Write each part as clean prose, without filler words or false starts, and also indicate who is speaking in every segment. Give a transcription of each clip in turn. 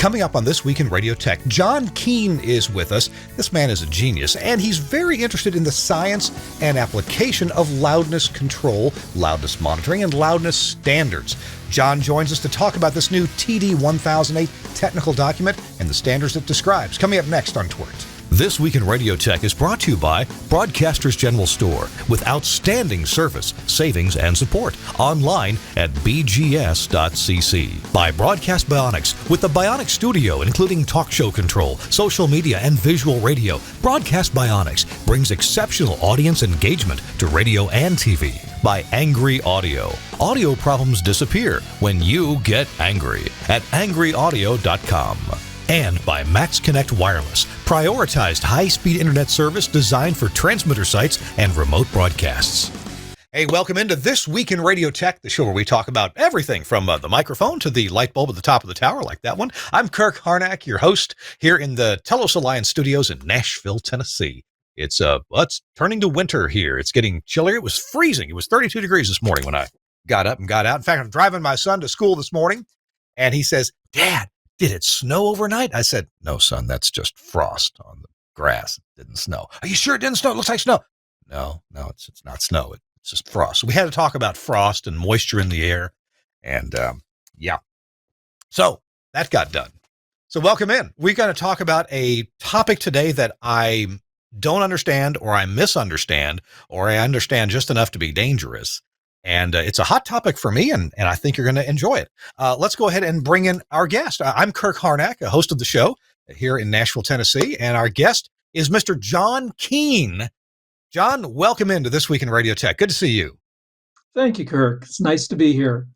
Speaker 1: Coming up on This Week in Radio Tech, John Kean is with us. This man is a genius, and he's very interested in the science and application of loudness control, loudness monitoring, and loudness standards. John joins us to talk about this new TD 1008 technical document and the standards it describes. Coming up next on TWiRT. This Week in Radio Tech is brought to you by Broadcasters General Store with outstanding service, savings, and support. Online at bgs.cc. By Broadcast Bionics with the Bionic Studio, including talk show control, social media, and visual radio. Broadcast Bionics brings exceptional audience engagement to radio and TV. By Angry Audio. Audio problems disappear when you get angry at angryaudio.com. And by Max Connect Wireless, prioritized high-speed internet service designed for transmitter sites and remote broadcasts. Hey, welcome into This Week in Radio Tech, the show where we talk about everything from the microphone to the light bulb at the top of the tower, like that one. I'm Kirk Harnack, your host, here in the Telos Alliance studios in Nashville, Tennessee. It's turning to winter here. It's getting chillier. It was freezing. It was 32 degrees this morning when I got up and got out. In fact, I'm driving my son to school this morning, and he says, "Dad, did it snow overnight?" I said, "No, son, that's just frost on the grass. It didn't snow." "Are you sure it didn't snow? It looks like snow." No, it's not snow. It's just frost. So we had to talk about frost and moisture in the air. And yeah. So that got done. So welcome in. We're going to talk about a topic today that I don't understand, or I misunderstand, or I understand just enough to be dangerous. And it's a hot topic for me, and I think you're going to enjoy it. Let's go ahead and bring in our guest. I'm Kirk Harnack, a host of the show here in Nashville, Tennessee, and our guest is Mr. John Kean. John, welcome into This Week in Radio Tech. Good to see you.
Speaker 2: Thank you, Kirk. It's nice to be here.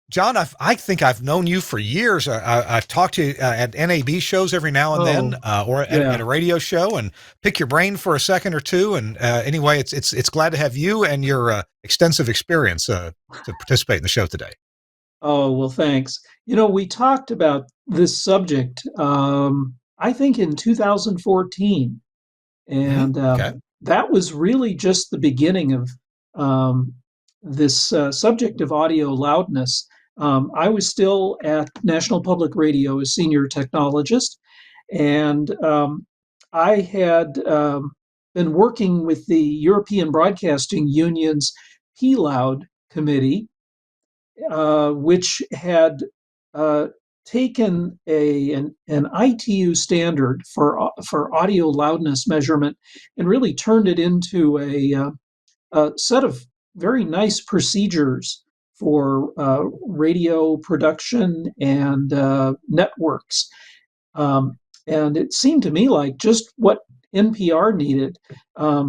Speaker 1: John, I think I've known you for years. I talk to you at NAB shows every now and then, or at a radio show, and pick your brain for a second or two. And anyway, it's glad to have you and your extensive experience to participate in the show today.
Speaker 2: Oh, well, thanks. You know, we talked about this subject, I think in 2014, and that was really just the beginning of this subject of audio loudness. I was still at National Public Radio as senior technologist, and I had been working with the European Broadcasting Union's PLOUD committee, which had taken an ITU standard for audio loudness measurement and really turned it into a set of very nice procedures for radio production and networks. And it seemed to me like just what NPR needed. I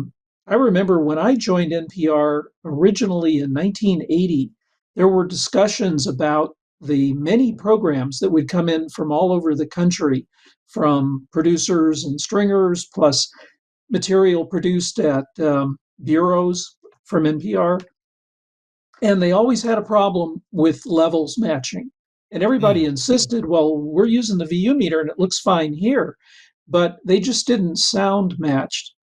Speaker 2: remember when I joined NPR originally in 1980, there were discussions about the many programs that would come in from all over the country, from producers and stringers, plus material produced at bureaus from NPR. And they always had a problem with levels matching. And everybody insisted, well, we're using the VU meter and it looks fine here. But they just didn't sound matched.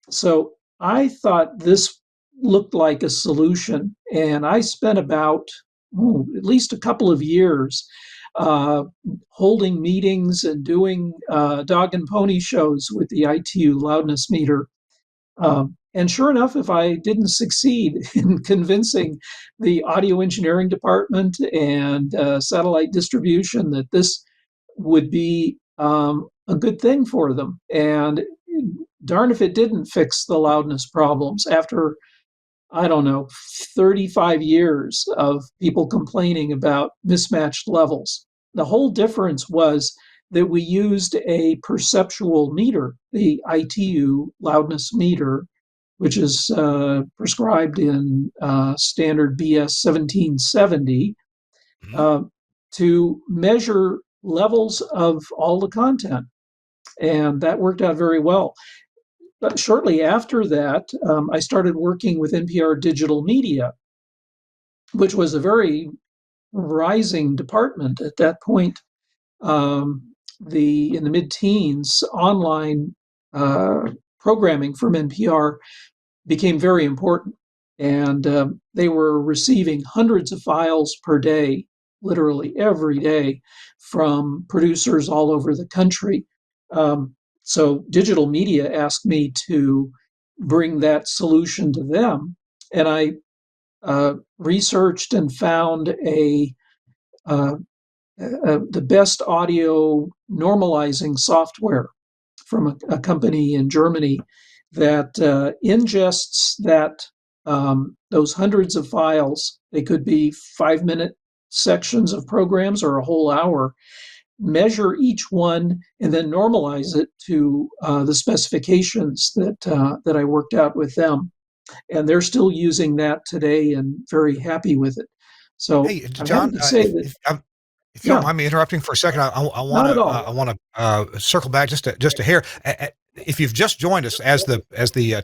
Speaker 2: So I thought this looked like a solution. And I spent about at least a couple of years holding meetings and doing dog and pony shows with the ITU loudness meter. And sure enough, if I didn't succeed in convincing the audio engineering department and satellite distribution that this would be a good thing for them, and darn if it didn't fix the loudness problems after, I don't know, 35 years of people complaining about mismatched levels. The whole difference was that we used a perceptual meter, the ITU loudness meter, which is prescribed in standard BS 1770, to measure levels of all the content. And that worked out very well. But shortly after that, I started working with NPR Digital Media, which was a very rising department at that point. In the mid-teens, online programming from NPR became very important, and they were receiving hundreds of files per day literally every day from producers all over the country. So digital media asked me to bring that solution to them, and I researched and found uh, the best audio normalizing software from a company in Germany that ingests those hundreds of files. They could be 5-minute sections of programs or a whole hour. Measure each one and then normalize it to the specifications that I worked out with them, and they're still using that today and very happy with it. So
Speaker 1: Hey,
Speaker 2: I'm happy
Speaker 1: John,
Speaker 2: to say that,
Speaker 1: if you don't
Speaker 2: yeah,
Speaker 1: mind me interrupting for a second, I
Speaker 2: not
Speaker 1: want
Speaker 2: at
Speaker 1: to
Speaker 2: all.
Speaker 1: circle back just to hear. If you've just joined us, as the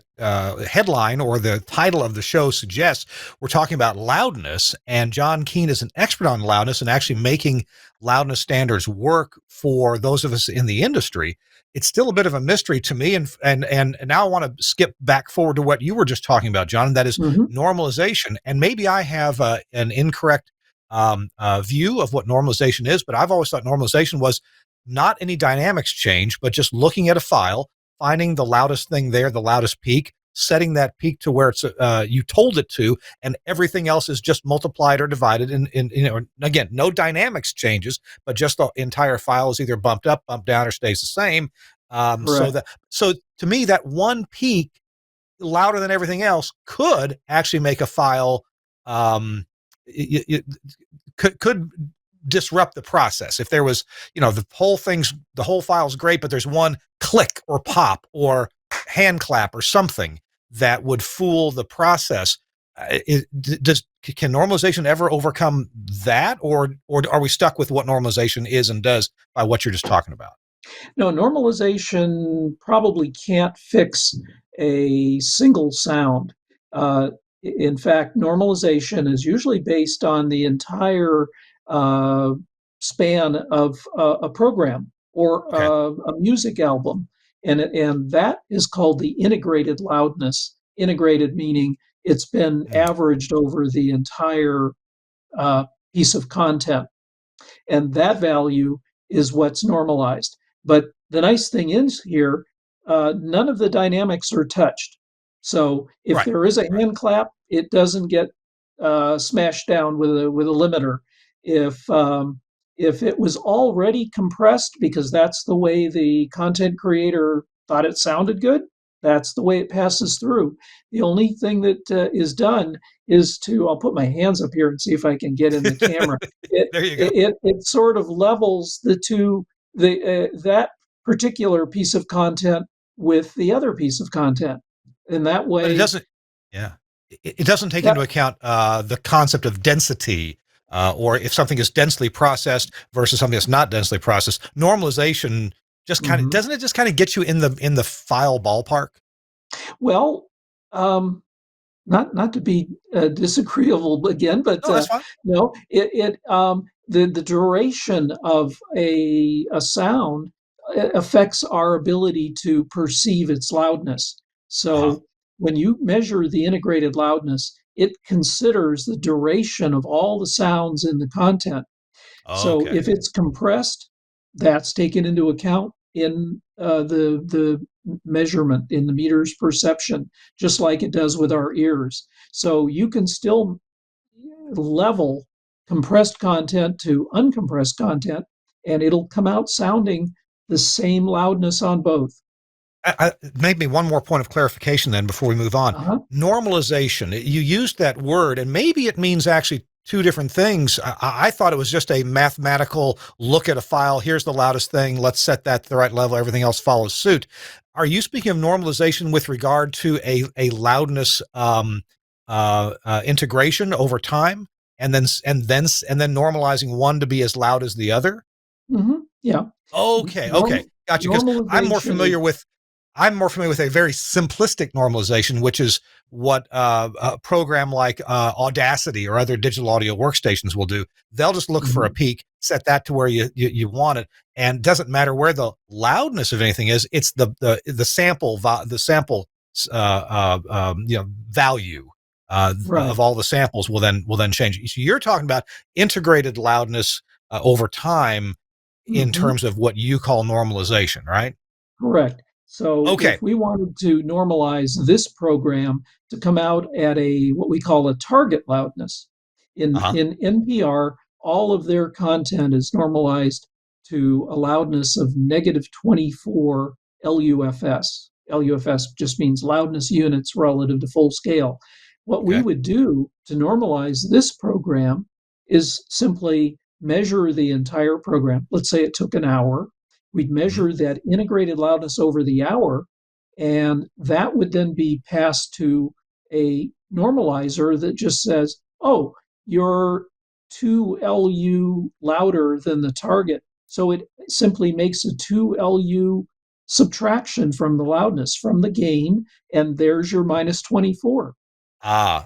Speaker 1: headline or the title of the show suggests, we're talking about loudness, and John Kean is an expert on loudness and actually making loudness standards work for those of us in the industry. It's still a bit of a mystery to me, and now I want to skip back forward to what you were just talking about, John, and that is
Speaker 2: Hmm.
Speaker 1: normalization. And maybe I have an incorrect view of what normalization is, but I've always thought normalization was not any dynamics change, but just looking at a file, finding the loudest thing there, the loudest peak, setting that peak to where it's you told it to, and everything else is just multiplied or divided. In again, no dynamics changes, but just the entire file is either bumped up, bumped down, or stays the same.
Speaker 2: Correct.
Speaker 1: So to me, that one peak louder than everything else could actually make a file it could disrupt the process. If there was, the whole file's great, but there's one click or pop or hand clap or something that would fool the process. Can normalization ever overcome that, or are we stuck with what normalization is and does by what you're just talking about?
Speaker 2: No, normalization probably can't fix a single sound. In fact, normalization is usually based on the entire uh, span of a program or
Speaker 1: Okay.
Speaker 2: a music album. And that is called the integrated loudness. Integrated meaning it's been
Speaker 1: Mm.
Speaker 2: averaged over the entire uh, piece of content, and that value is what's normalized. But the nice thing is here, none of the dynamics are touched. So if
Speaker 1: Right.
Speaker 2: there is a
Speaker 1: Right.
Speaker 2: hand clap, it doesn't get smashed down with a limiter. If um, if it was already compressed because that's the way the content creator thought it sounded good, that's the way it passes through. The only thing that is done is to, I'll put my hands up here and see if I can get in the camera. It
Speaker 1: There you go.
Speaker 2: it sort of levels the two, the that particular piece of content with the other piece of content, and that
Speaker 1: But it
Speaker 2: way
Speaker 1: doesn't. Yeah, it doesn't take
Speaker 2: that
Speaker 1: into account the concept of density, or if something is densely processed versus something that's not densely processed. Normalization just kind of
Speaker 2: mhm.
Speaker 1: doesn't it just kind of get you in the file ballpark?
Speaker 2: Well, um, not to be disagreeable again, but
Speaker 1: No, that's fine.
Speaker 2: no, the duration of a sound affects our ability to perceive its loudness.
Speaker 1: Uh huh.
Speaker 2: So when you measure the integrated loudness, it considers the duration of all the sounds in the content. So
Speaker 1: Okay.
Speaker 2: if it's compressed, that's taken into account in the measurement in the meter's perception, just like it does with our ears. So you can still level compressed content to uncompressed content, and it'll come out sounding the same loudness on both.
Speaker 1: Maybe one more point of clarification then before we move on.
Speaker 2: Uh-huh.
Speaker 1: Normalization. You used that word, and maybe it means actually two different things. I thought it was just a mathematical look at a file. Here's the loudest thing. Let's set that to the right level. Everything else follows suit. Are you speaking of normalization with regard to a loudness integration over time, and then normalizing one to be as loud as the other?
Speaker 2: Yeah.
Speaker 1: Okay, gotcha. Because
Speaker 2: Normalization is.
Speaker 1: I'm more familiar with a very simplistic normalization, which is what a program like Audacity or other digital audio workstations will do. They'll just look for a
Speaker 2: Mhm.
Speaker 1: peak, set that to where you want it, and it doesn't matter where the loudness of anything is. It's the sample value
Speaker 2: Right.
Speaker 1: of all the samples will then change. So you're talking about integrated loudness over time in
Speaker 2: Hmm.
Speaker 1: terms of what you call normalization, right?
Speaker 2: Correct. So
Speaker 1: Okay.
Speaker 2: if we wanted to normalize this program to come out at a what we call a target loudness,
Speaker 1: Uh-huh.
Speaker 2: in NPR, all of their content is normalized to a loudness of negative 24 LUFS. LUFS just means loudness units relative to full scale. What we
Speaker 1: Okay.
Speaker 2: would do to normalize this program is simply measure the entire program. Let's say it took an hour. We'd
Speaker 1: Hmm.
Speaker 2: measure that integrated loudness over the hour, and that would then be passed to a normalizer that just says, oh, you're 2 LU louder than the target. So it simply makes a 2 LU subtraction from the loudness, from the gain, and there's your minus 24.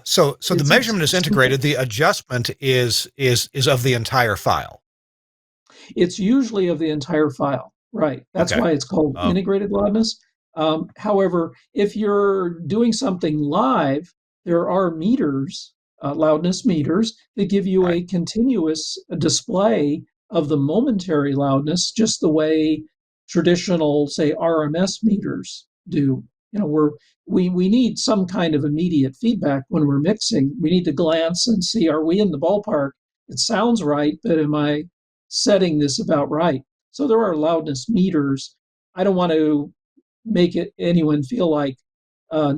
Speaker 1: So the
Speaker 2: It's
Speaker 1: measurement is
Speaker 2: simple.
Speaker 1: integrated. The adjustment is of the entire file.
Speaker 2: It's usually of the entire file, right? That's
Speaker 1: Okay.
Speaker 2: why it's called
Speaker 1: Oh,
Speaker 2: integrated loudness. However, if you're doing something live, there are meters, loudness meters, that give you
Speaker 1: right.
Speaker 2: a continuous display of the momentary loudness, just the way traditional, say, RMS meters do. You know, we need some kind of immediate feedback when we're mixing. We need to glance and see, are we in the ballpark? It sounds right, but am I setting this about right? So there are loudness meters. I don't want to make it anyone feel like uh,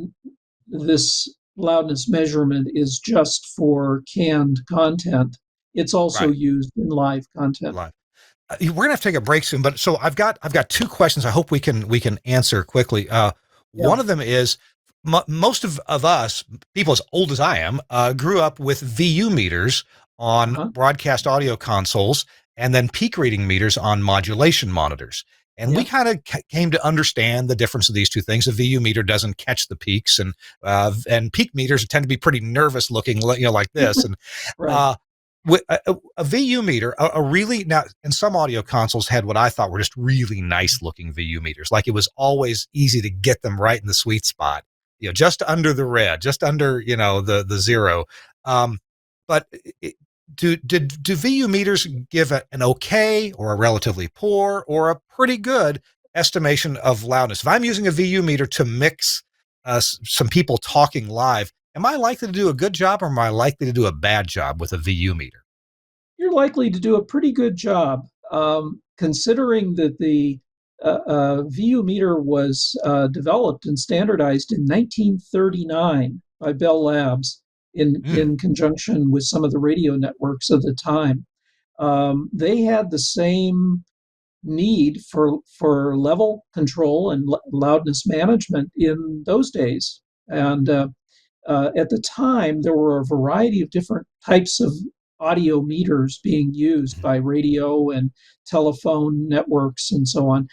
Speaker 2: this loudness measurement is just for canned content. It's also
Speaker 1: Right.
Speaker 2: used in live content.
Speaker 1: Live. We're gonna have to take a break soon, but so I've got two questions. I hope we can answer quickly.
Speaker 2: Yeah.
Speaker 1: One of them is most of us, people as old as I am, grew up with VU meters on
Speaker 2: Uh-huh.
Speaker 1: broadcast audio consoles and then peak reading meters on modulation monitors. And we
Speaker 2: Yeah.
Speaker 1: kind of came to understand the difference of these two things. A VU meter doesn't catch the peaks, and peak meters tend to be pretty nervous looking, you know, like this. And
Speaker 2: Right.
Speaker 1: uh, a VU meter, a really now, and some audio consoles had what I thought were just really nice looking VU meters. Like it was always easy to get them right in the sweet spot, you know, just under the red, just under, you know, the zero. Um, but do VU meters give an okay or a relatively poor or a pretty good estimation of loudness? If I'm using a VU meter to mix some people talking live, am I likely to do a good job or am I likely to do a bad job with a VU meter?
Speaker 2: You're likely to do a pretty good job, considering that the VU meter was developed and standardized in 1939 by Bell Labs
Speaker 1: Mm,
Speaker 2: in conjunction with some of the radio networks of the time. They had the same need for level control and loudness management in those days. And at the time, there were a variety of different types of audio meters being used
Speaker 1: mhm,
Speaker 2: by radio and telephone networks and so on.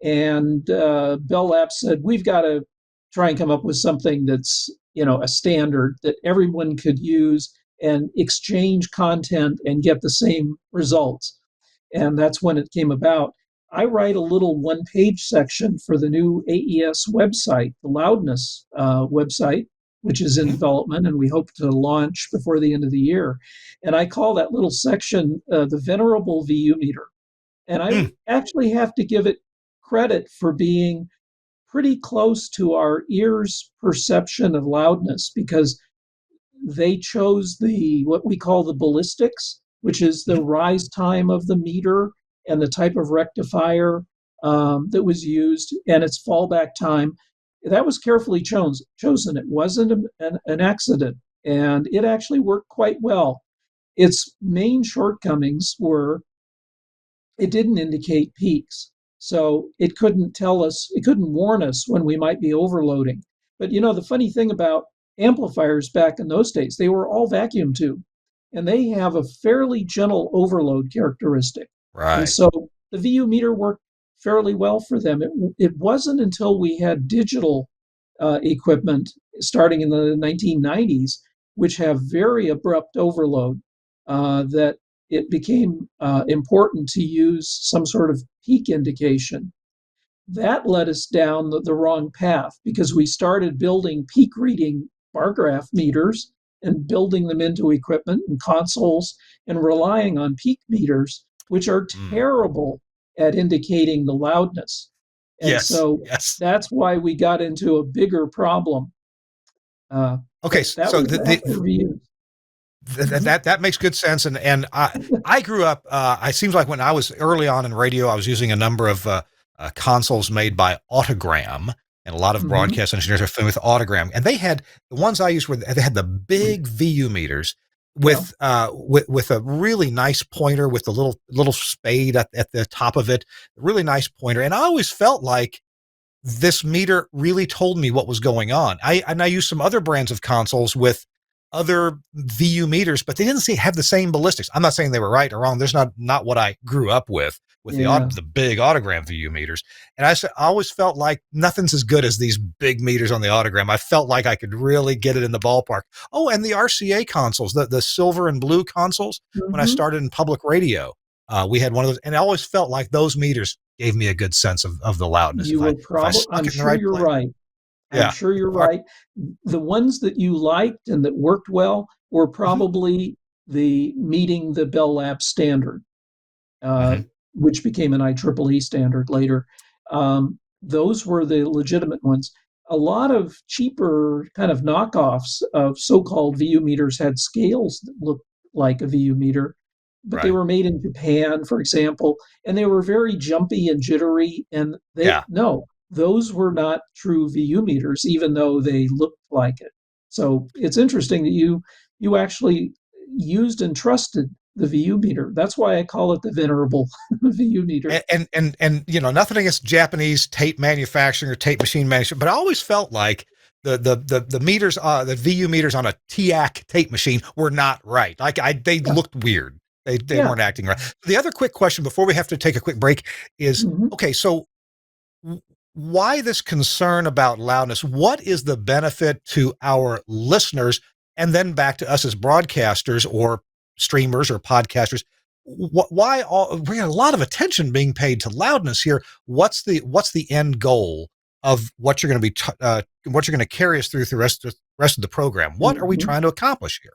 Speaker 2: And Bell Labs said, we've got to try and come up with something that's, you know, a standard that everyone could use and exchange content and get the same results. And that's when it came about. I write a little one page section for the new AES website, the Loudness website, which is in
Speaker 1: mhm,
Speaker 2: development and we hope to launch before the end of the year. And I call that little section the Venerable VU Meter. And I
Speaker 1: mm,
Speaker 2: actually have to give it credit for being pretty close to our ears' perception of loudness because they chose the what we call the ballistics, which is the
Speaker 1: mhm.
Speaker 2: rise time of the meter and the type of rectifier that was used and its fallback time. That was carefully chosen. It wasn't an accident, and it actually worked quite well. Its main shortcomings were it didn't indicate peaks. So it couldn't tell us, it couldn't warn us when we might be overloading. But you know, the funny thing about amplifiers back in those days, they were all vacuum tube and they have a fairly gentle overload characteristic. And
Speaker 1: Right.
Speaker 2: so the VU meter worked fairly well for them. It wasn't until we had digital equipment starting in the 1990s, which have very abrupt overload, that it became important to use some sort of peak indication. That led us down the wrong path because we started building peak reading bar graph meters and building them into equipment and consoles and relying on peak meters, which are terrible at indicating the loudness. And
Speaker 1: Yes.
Speaker 2: so
Speaker 1: Yes.
Speaker 2: that's why we got into a bigger problem.
Speaker 1: Okay.
Speaker 2: That
Speaker 1: So
Speaker 2: was after reviews.
Speaker 1: that makes good sense. And I grew up, it seems like when I was early on in radio, I was using a number of consoles made by Autogram, and a lot of broadcast engineers are familiar with Autogram. And they had, the ones I used they had the big VU meters with a really nice pointer with the little spade at the top of it, really nice pointer. And I always felt like this meter really told me what was going on. I used some other brands of consoles with other VU meters, but they didn't have the same ballistics. I'm not saying they were right or wrong. There's not what I grew up with the big Autogram VU meters. And I always felt like nothing's as good as these big meters on the Autogram. I felt like I could really get it in the ballpark. Oh, and the RCA consoles, the silver and blue consoles, when I started in public radio, we had one of those, and I always felt like those meters gave me a good sense of the loudness.
Speaker 2: You were probably, I'm sure you're right. I'm sure you're right. The ones that you liked and that worked well were probably meeting the Bell Labs standard, which became an IEEE standard later. Those were the legitimate ones. A lot of cheaper kind of knockoffs of so-called VU meters had scales that looked like a VU meter, but they were made in Japan, for example, and they were very jumpy and jittery. And those were not true VU meters, even though they looked like it. So it's interesting that you actually used and trusted the VU meter. That's why I call it the venerable VU meter.
Speaker 1: And nothing against Japanese tape manufacturing or tape machine manufacturing, but I always felt like the meters, the VU meters on a TIAC tape machine were not right. Like they looked weird. They weren't acting right. The other quick question before we have to take a quick break is, okay, so why this concern about loudness? What is the benefit to our listeners, and then back to us as broadcasters or streamers or podcasters? Why we got a lot of attention being paid to loudness here? What's the end goal of what you're going to be what you're going to carry us through the rest of the program? What are we trying to accomplish here?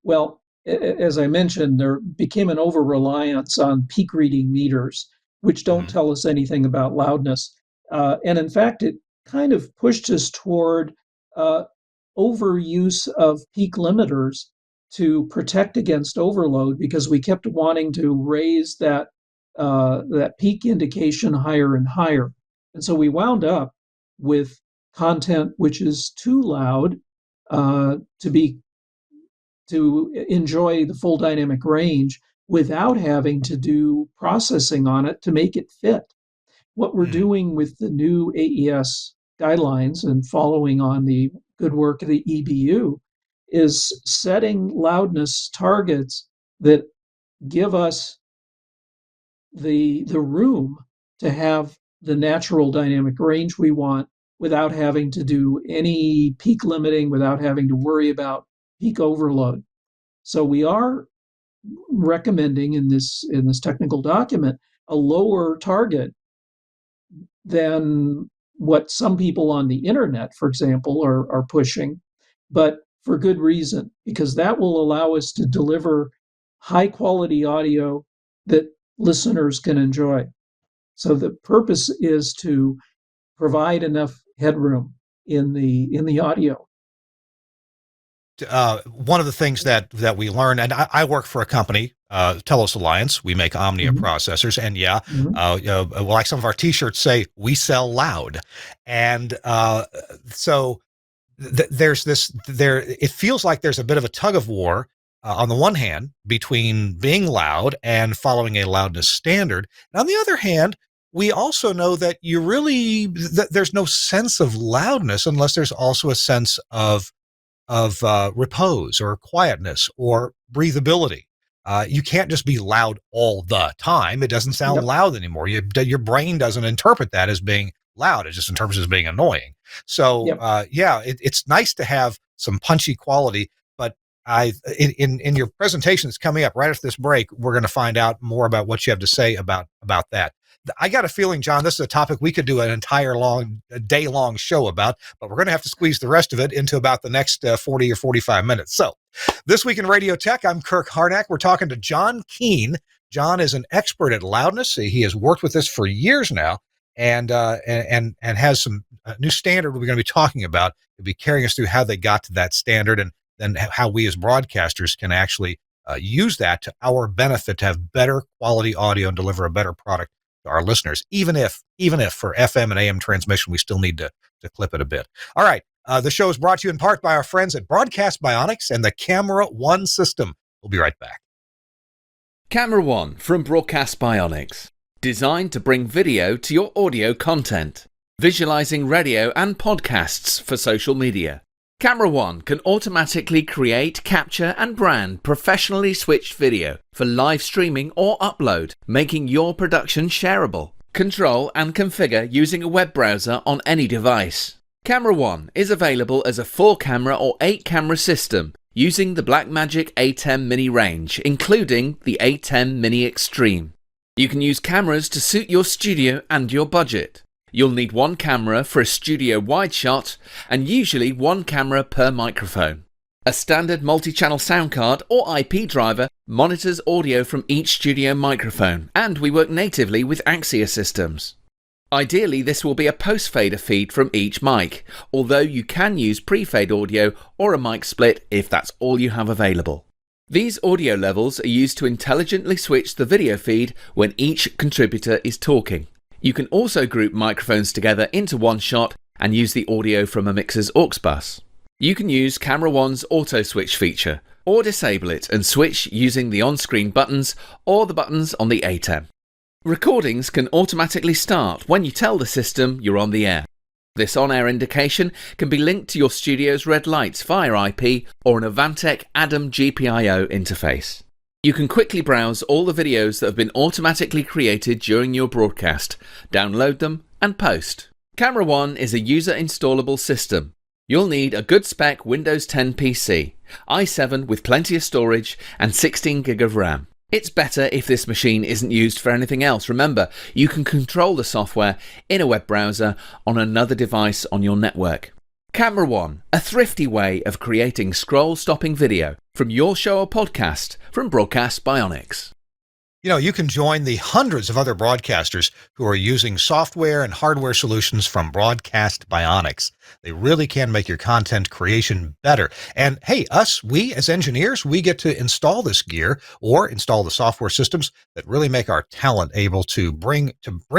Speaker 2: Well, as I mentioned, there became an over-reliance on peak reading meters, which don't tell us anything about loudness. And in fact, it kind of pushed us toward overuse of peak limiters to protect against overload, because we kept wanting to raise that peak indication higher and higher. And so we wound up with content which is too loud to enjoy the full dynamic range without having to do processing on it to make it fit. What we're doing with the new AES guidelines and following on the good work of the EBU is setting loudness targets that give us the room to have the natural dynamic range we want without having to do any peak limiting, without having to worry about peak overload. So we are recommending in this technical document a lower target than what some people on the internet, for example, are pushing, but for good reason, because that will allow us to deliver high quality audio that listeners can enjoy. So the purpose is to provide enough headroom in the audio.
Speaker 1: One of the things that we learn, and I work for a company, Telos Alliance. We make Omnia processors, and like some of our T-shirts say, we sell loud, and so there's this. It feels like there's a bit of a tug of war on the one hand between being loud and following a loudness standard, and on the other hand, we also know that there's no sense of loudness unless there's also a sense of repose or quietness or breathability. You can't just be loud all the time. It doesn't sound loud anymore. Your brain doesn't interpret that as being loud. It just interprets it as being annoying. So, it's nice to have some punchy quality, but in your presentation that's coming up right after this break, we're going to find out more about what you have to say about that. I got a feeling, John, this is a topic we could do an entire day-long show about, but we're going to have to squeeze the rest of it into about the next 40 or 45 minutes. So this week in Radio Tech, I'm Kirk Harnack. We're talking to John Kean. John is an expert at loudness. He has worked with this for years now, and has some new standard we're going to be talking about. He'll be carrying us through how they got to that standard, and then how we as broadcasters can actually use that to our benefit to have better quality audio and deliver a better product to our listeners, even if for FM and AM transmission, we still need to clip it a bit. All right. The show is brought to you in part by our friends at Broadcast Bionics and the Camera One system. We'll be right back.
Speaker 3: Camera One from Broadcast Bionics. Designed to bring video to your audio content. Visualizing radio and podcasts for social media. Camera One can automatically create, capture and brand professionally switched video for live streaming or upload, making your production shareable. Control and configure using a web browser on any device. Camera One is available as a 4-camera or 8-camera system using the Blackmagic A10 Mini range, including the A10 Mini Extreme. You can use cameras to suit your studio and your budget. You'll need one camera for a studio wide shot and usually one camera per microphone. A standard multi-channel sound card or IP driver monitors audio from each studio microphone, and we work natively with Axia systems. Ideally, this will be a post-fader feed from each mic, although you can use pre-fade audio or a mic split if that's all you have available. These audio levels are used to intelligently switch the video feed when each contributor is talking. You can also group microphones together into one shot and use the audio from a mixer's aux bus. You can use Camera One's auto switch feature, or disable it and switch using the on-screen buttons or the buttons on the A10. Recordings can automatically start when you tell the system you're on the air. This on-air indication can be linked to your studio's red lights via IP or an Avantec ADAM GPIO interface. You can quickly browse all the videos that have been automatically created during your broadcast, download them and post. Camera One is a user-installable system. You'll need a good spec Windows 10 PC, i7 with plenty of storage and 16 gig of RAM. It's better if this machine isn't used for anything else. Remember, you can control the software in a web browser on another device on your network. Camera One, a thrifty way of creating scroll-stopping video from your show or podcast from Broadcast Bionics.
Speaker 1: You know, you can join the hundreds of other broadcasters who are using software and hardware solutions from Broadcast Bionics. They really can make your content creation better. And hey, we as engineers, we get to install this gear or install the software systems that really make our talent able to bring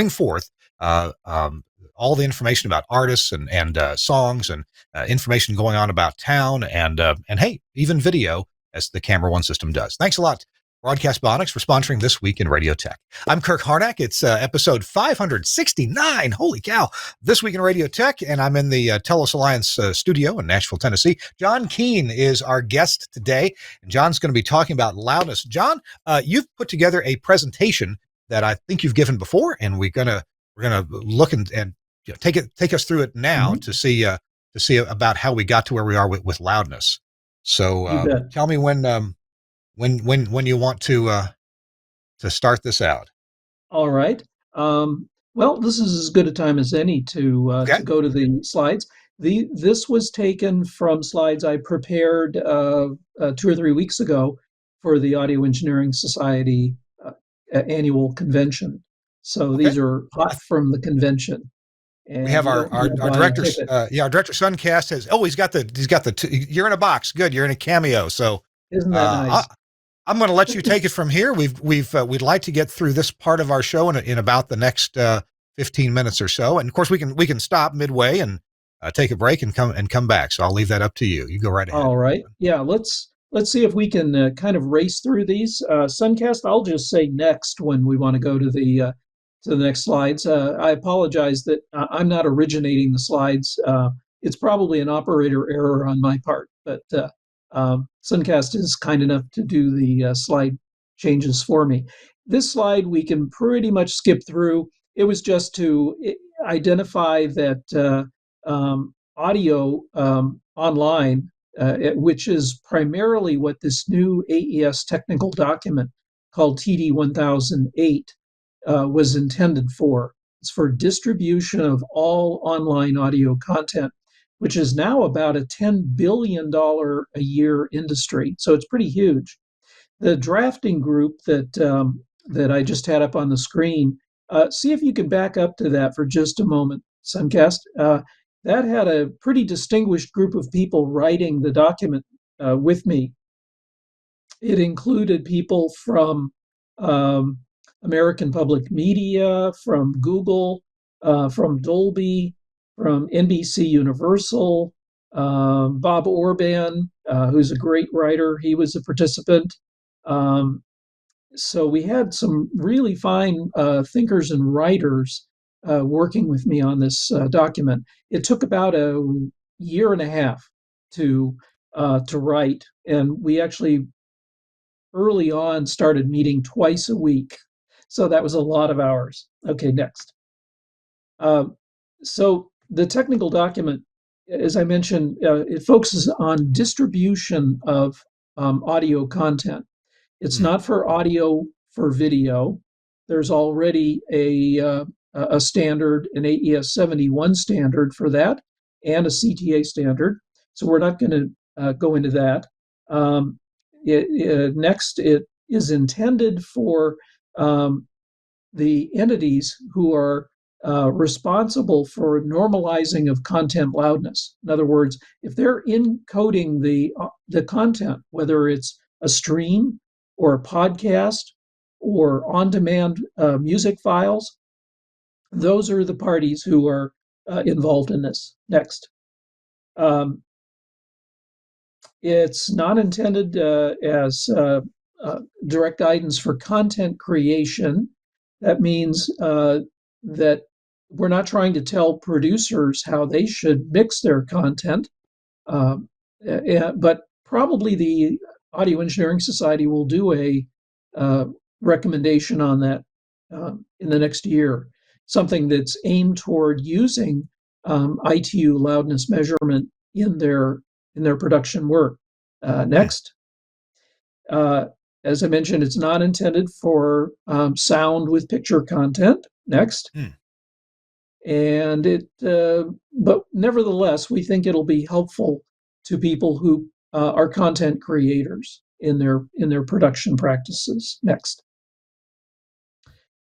Speaker 1: forth all the information about artists and songs and information going on about town and hey, even video, as the Camera One system does. Thanks a lot, Broadcast Bionics, for sponsoring This Week in Radio Tech. I'm Kirk Harnack. It's episode 569. Holy cow. This Week in Radio Tech, and I'm in the TELUS Alliance studio in Nashville, Tennessee. John Kean is our guest today, and John's going to be talking about loudness. John, you've put together a presentation that I think you've given before, and we're gonna look and take us through it now to see about how we got to where we are with loudness. So tell me when you want to start this out.
Speaker 2: All right. Well, this is as good a time as any to go to the slides. This was taken from slides I prepared 2 or 3 weeks ago for the Audio Engineering Society annual convention. So these are hot from the convention. And
Speaker 1: we have our director's our director Suncast has he's got the you're in a box. Good, you're in a cameo. So
Speaker 2: isn't that nice?
Speaker 1: I'm going to let you take it from here. We'd like to get through this part of our show in about the next 15 minutes or so, and of course we can stop midway and take a break and come back. So I'll leave that up to you. You go right ahead.
Speaker 2: All right. Yeah. Let's see if we can kind of race through these. Suncast, I'll just say next when we want to go to the next slides. I apologize that I'm not originating the slides. It's probably an operator error on my part, but Suncast is kind enough to do the slide changes for me. This slide we can pretty much skip through. It was just to identify that audio online which is primarily what this new AES technical document called TD1008 was intended for. It's for distribution of all online audio content, which is now about a $10 billion a year industry. So it's pretty huge. The drafting group that I just had up on the screen, see if you can back up to that for just a moment, Suncast. That had a pretty distinguished group of people writing the document with me. It included people from American Public Media, from Google, from Dolby, from NBC Universal, Bob Orban, who's a great writer. He was a participant. So we had some really fine thinkers and writers working with me on this document. It took about a year and a half to write, and we actually early on started meeting twice a week. So that was a lot of hours. Okay, next. So the technical document, as I mentioned, it focuses on distribution of audio content. It's not for audio for video. There's already a standard, an AES 71 standard for that, and a CTA standard. So we're not going to go into that. Next, it is intended for the entities who are responsible for normalizing of content loudness. In other words, if they're encoding the content, whether it's a stream or a podcast or on-demand music files, those are the parties who are involved in this. Next. It's not intended as direct guidance for content creation. That means that we're not trying to tell producers how they should mix their content, but probably the Audio Engineering Society will do a recommendation on that in the next year, something that's aimed toward using ITU loudness measurement in their production work. Next. As I mentioned, it's not intended for sound with picture content. Next. And but nevertheless, we think it'll be helpful to people who are content creators in their production practices. Next.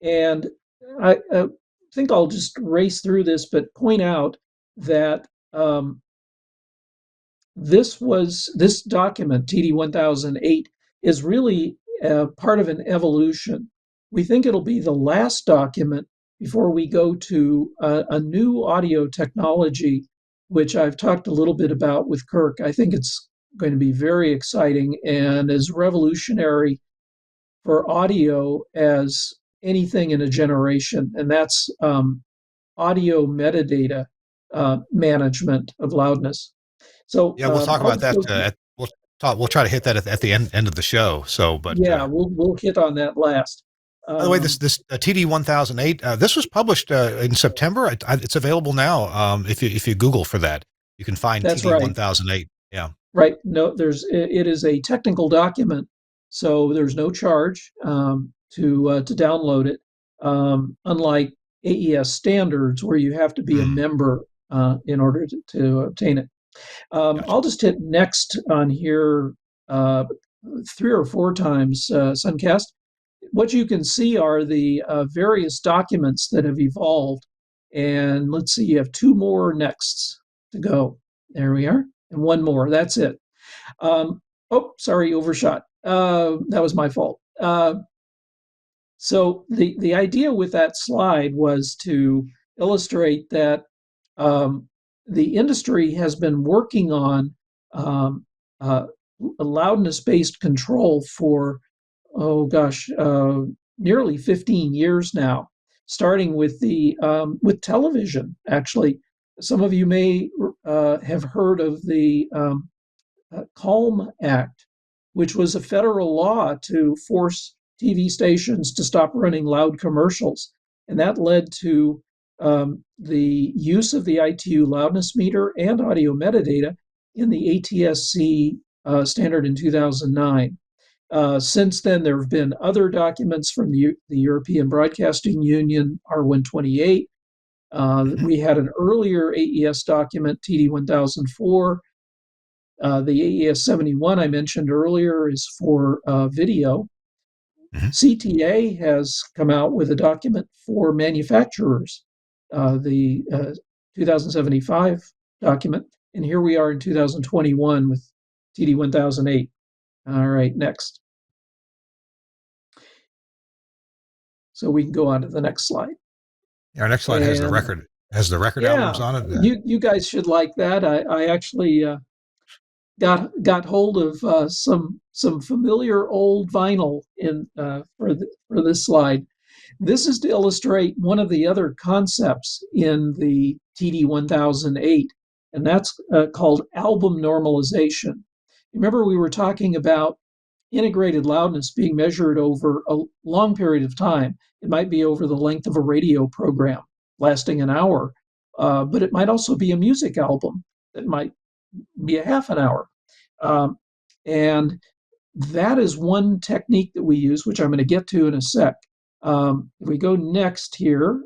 Speaker 2: And I think I'll just race through this, but point out that this document, TD1008, is really part of an evolution. We think it'll be the last document before we go to a new audio technology, which I've talked a little bit about with Kirk. I think it's going to be very exciting and as revolutionary for audio as anything in a generation, and that's audio metadata management of loudness. So
Speaker 1: yeah, we'll talk about that. We'll try to hit that at the end of the show. So, but
Speaker 2: yeah, we'll hit on that last.
Speaker 1: By the way, this TD1008, this was published in September. It's available now. If you Google for that, you can find TD1008. Right. Yeah.
Speaker 2: Right. No, it is a technical document, so there's no charge to download it. Unlike AES standards, where you have to be a member in order to obtain it. Gotcha. I'll just hit next on here 3 or 4 times, Suncast. What you can see are the various documents that have evolved. And let's see, you have 2 more nexts to go. There we are. And 1 more. That's it. Sorry, overshot. That was my fault. So the idea with that slide was to illustrate that the industry has been working on a loudness-based control for, nearly 15 years now, starting with with television. Actually, some of you may have heard of the Calm Act, which was a federal law to force TV stations to stop running loud commercials, and that led to the use of the ITU loudness meter and audio metadata in the ATSC standard in 2009. Since then, there have been other documents from the European Broadcasting Union, R128. We had an earlier AES document, TD 1004. The AES 71 I mentioned earlier is for video. CTA has come out with a document for manufacturers, the 2075 document, and here we are in 2021 with TD 1008. All right, next. So we can go on to the next slide.
Speaker 1: Our next slide has the record albums on it.
Speaker 2: You guys should like that. I actually got hold of some familiar old vinyl for this slide. This is to illustrate one of the other concepts in the TD 1008, and that's called album normalization. Remember, we were talking about integrated loudness being measured over a long period of time. It might be over the length of a radio program lasting an hour, but it might also be a music album that might be a half an hour. And that is one technique that we use, which I'm going to get to in a sec. If we go next here,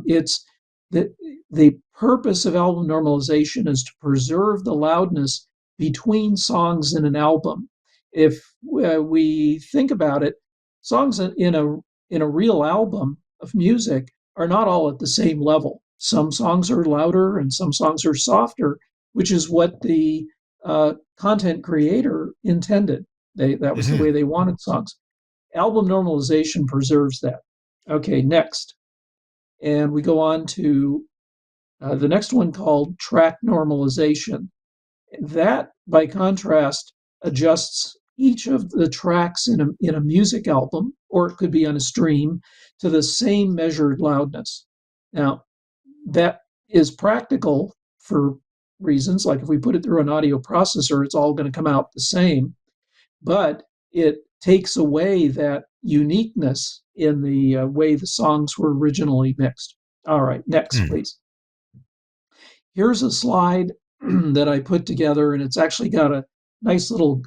Speaker 2: it's the purpose of album normalization is to preserve the loudness between songs in an album. If we think about it, songs in a real album of music are not all at the same level. Some songs are louder and some songs are softer, which is what the content creator intended. That was the way they wanted songs. Album normalization preserves that. Okay, next. And we go on to the next one called track normalization. That, by contrast, adjusts each of the tracks in a music album, or it could be on a stream, to the same measured loudness. Now, that is practical for reasons like if we put it through an audio processor, it's all going to come out the same, but it takes away that uniqueness in the way the songs were originally mixed. All right, next, please. Here's a slide that I put together, and it's actually got a nice little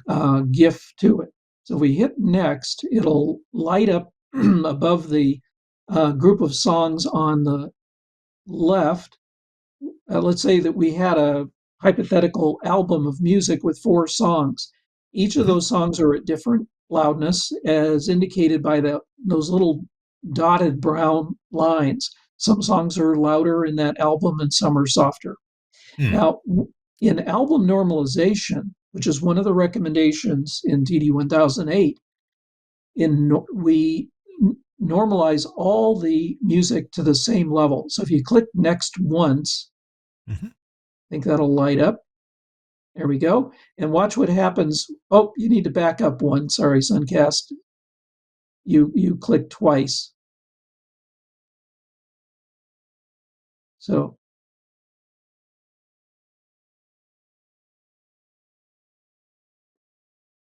Speaker 2: GIF to it. So if we hit next, it'll light up above the group of songs on the left. Let's say that we had a hypothetical album of music with 4 songs. Each of those songs are at different loudness, as indicated by those little dotted brown lines. Some songs are louder in that album and some are softer. Now, in album normalization, which is one of the recommendations in TD 1008, we normalize all the music to the same level. So if you click next once, I think that'll light up. There we go. And watch what happens. Oh, you need to back up one. Sorry, Suncast. You click twice. So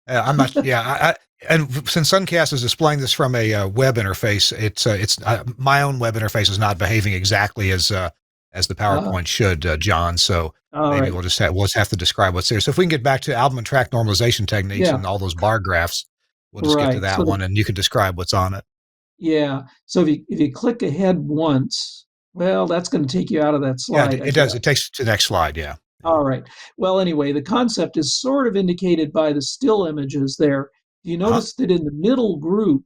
Speaker 1: I'm not. Yeah, and since Suncast is displaying this from a web interface, it's my own web interface is not behaving exactly as the PowerPoint should, John. So maybe we'll just have to describe what's there. So if we can get back to album and track normalization techniques and all those bar graphs, we'll just get to that one, and you can describe what's on it.
Speaker 2: Yeah. So if you click ahead once, well, that's going to take you out of that slide.
Speaker 1: Yeah, it does. It takes you to the next slide. Yeah.
Speaker 2: All right. Well, anyway, the concept is sort of indicated by the still images there. You notice that in the middle group,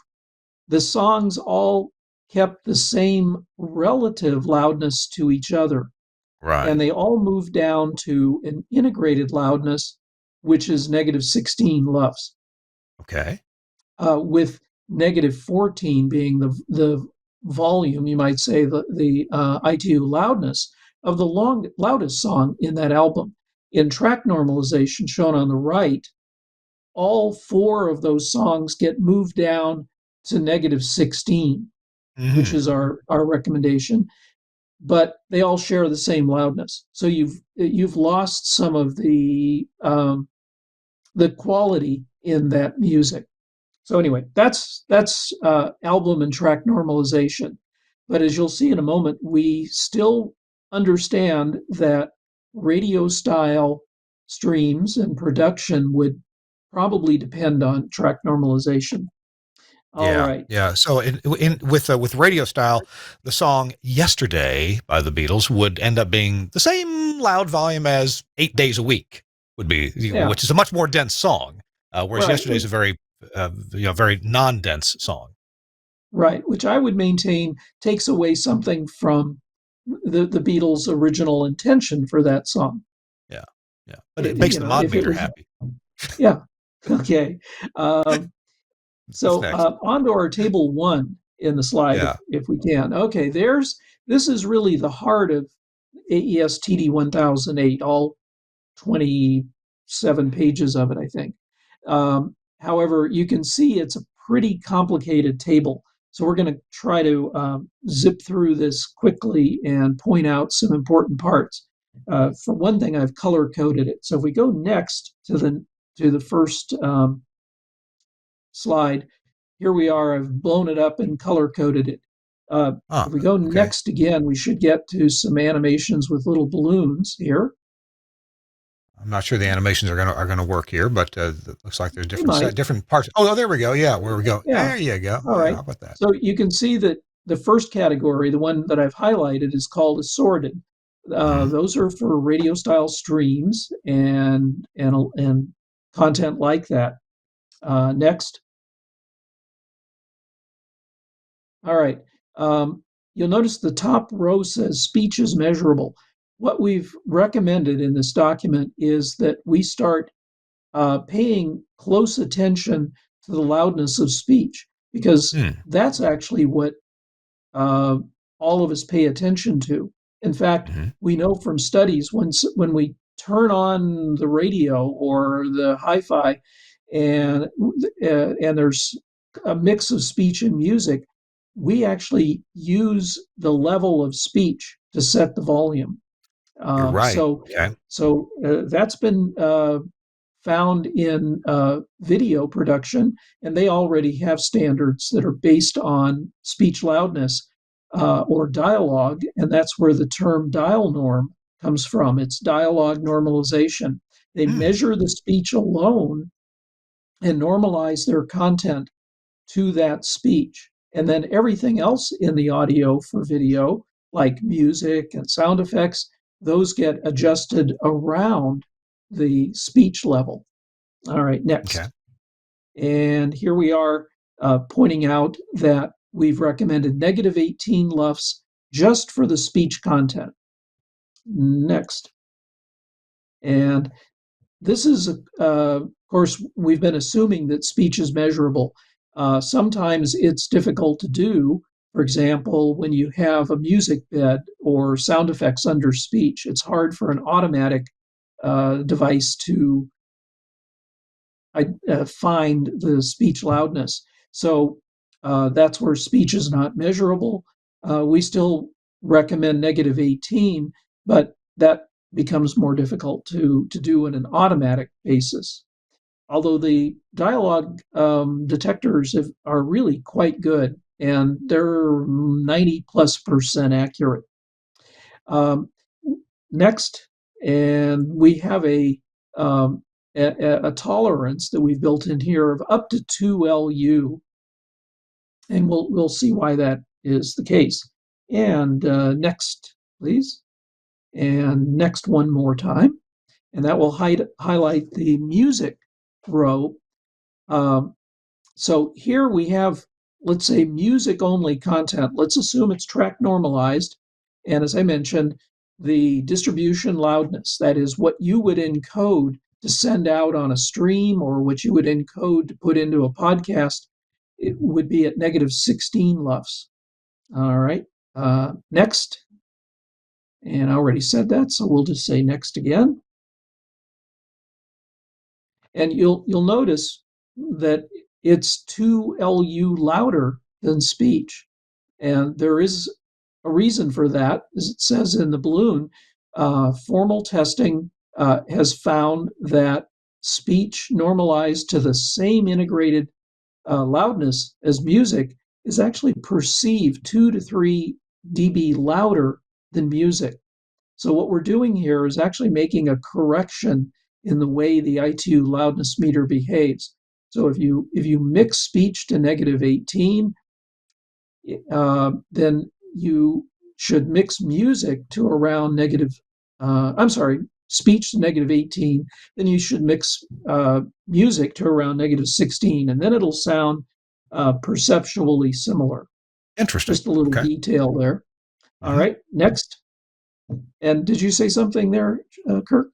Speaker 2: the songs all kept the same relative loudness to each other.
Speaker 1: Right.
Speaker 2: And they all moved down to an integrated loudness, which is -16 LUFS.
Speaker 1: Okay.
Speaker 2: With -14 being the volume, you might say, the ITU loudness of the loudest song in that album. In track normalization, shown on the right, all 4 of those songs get moved down to -16, which is our recommendation, but they all share the same loudness. So you've lost some of the quality in that music. So anyway, that's album and track normalization. But as you'll see in a moment, we still understand that radio style streams and production would probably depend on track normalization. All right.
Speaker 1: Yeah. So with radio style, the song "Yesterday" by the Beatles would end up being the same loud volume as "8 Days a Week" would be, which is a much more dense song, whereas "Yesterday" is a very very non-dense song.
Speaker 2: Right, which I would maintain takes away something from the Beatles' original intention for that song.
Speaker 1: Yeah. But it makes the mod meter happy.
Speaker 2: Yeah. Okay. So on to our table 1 in the slide, if we can. Okay, this is really the heart of AES TD 1008, all 27 pages of it, I think. However, you can see it's a pretty complicated table. So we're going to try to zip through this quickly and point out some important parts. For one thing, I've color coded it. So if we go next to the first slide, here we are. I've blown it up and color coded it. If we go next again, we should get to some animations with little balloons here.
Speaker 1: I'm not sure the animations are gonna work here, but it looks like there's different parts. Oh, there we go. Yeah, where we go. Yeah. There you go.
Speaker 2: All right.
Speaker 1: How about that?
Speaker 2: So you can see that the first category, the one that I've highlighted, is called assorted. Those are for radio style streams and content like that. Next. All right. You'll notice the top row says speech is measurable. What we've recommended in this document is that we start paying close attention to the loudness of speech, because that's actually what all of us pay attention to. In fact, we know from studies when we turn on the radio or the hi-fi and there's a mix of speech and music, we actually use the level of speech to set the volume.
Speaker 1: You're right.
Speaker 2: So that's been found in video production, and they already have standards that are based on speech loudness or dialogue, and that's where the term dial norm comes from. It's dialogue normalization. They measure the speech alone and normalize their content to that speech. And then everything else in the audio for video, like music and sound effects, those get adjusted around the speech level. All right, next.
Speaker 1: Okay.
Speaker 2: And here we are pointing out that we've recommended negative 18 LUFS just for the speech content. Next. And this is, of course, we've been assuming that speech is measurable. Sometimes it's difficult to do. For example, when you have a music bed or sound effects under speech, it's hard for an automatic device to find the speech loudness. So that's where speech is not measurable. We still recommend negative 18, but that becomes more difficult to do in an automatic basis. Although the dialogue detectors are really quite good, and they're 90+% accurate. Next, and we have a tolerance that we've built in here of up to 2 LU, and we'll see why that is the case. And next, please, and next one more time, and that will highlight the music row. So here we have, let's say, music-only content. Let's assume it's track normalized, and as I mentioned, the distribution loudness, that is what you would encode to send out on a stream or what you would encode to put into a podcast, it would be at negative 16 LUFS. All right, next. And I already said that, so we'll just say next again. And you'll notice that it's 2 LU louder than speech. And there is a reason for that. As it says in the balloon, formal testing has found that speech normalized to the same integrated loudness as music is actually perceived 2 to 3 dB louder than music. So what we're doing here is actually making a correction in the way the ITU loudness meter behaves. So if you mix speech to negative 18, then you should mix music to around speech to negative 18, then you should mix music to around negative 16, and then it'll sound perceptually similar.
Speaker 1: Interesting.
Speaker 2: Just a little detail there. All right, next. And did you say something there, Kirk?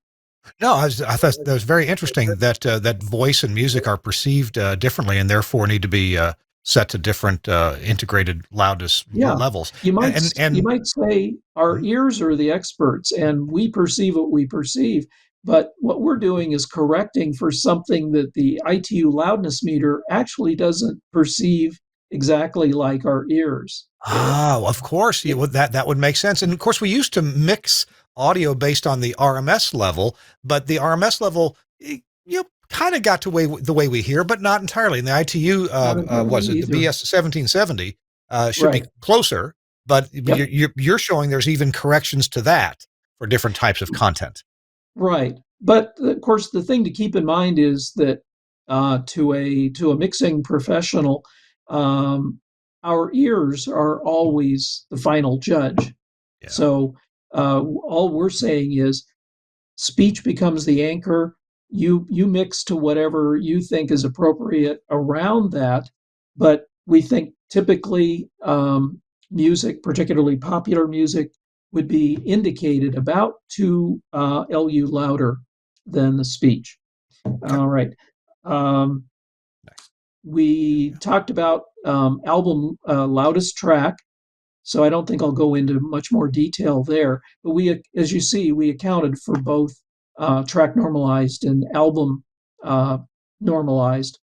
Speaker 1: No, I thought that was very interesting that that voice and music are perceived differently and therefore need to be set to different integrated loudness levels.
Speaker 2: You might say our ears are the experts and we perceive what we perceive, but what we're doing is correcting for something that the ITU loudness meter actually doesn't perceive exactly like our ears.
Speaker 1: Oh, of course. That would make sense. And of course, we used to mix audio based on the RMS level, but the RMS level, kind of got to the way we hear, but not entirely. And the ITU, was it the BS 1770, should be closer, but you're showing there's even corrections to that for different types of content.
Speaker 2: Right. But of course, the thing to keep in mind is that to a mixing professional, our ears are always the final judge. Yeah. So all we're saying is speech becomes the anchor. You mix to whatever you think is appropriate around that, but we think typically music, particularly popular music, would be indicated about 2 LU louder than the speech. Okay. All right. We talked about album loudest track, so I don't think I'll go into much more detail there. But as you see, we accounted for both track normalized and album normalized.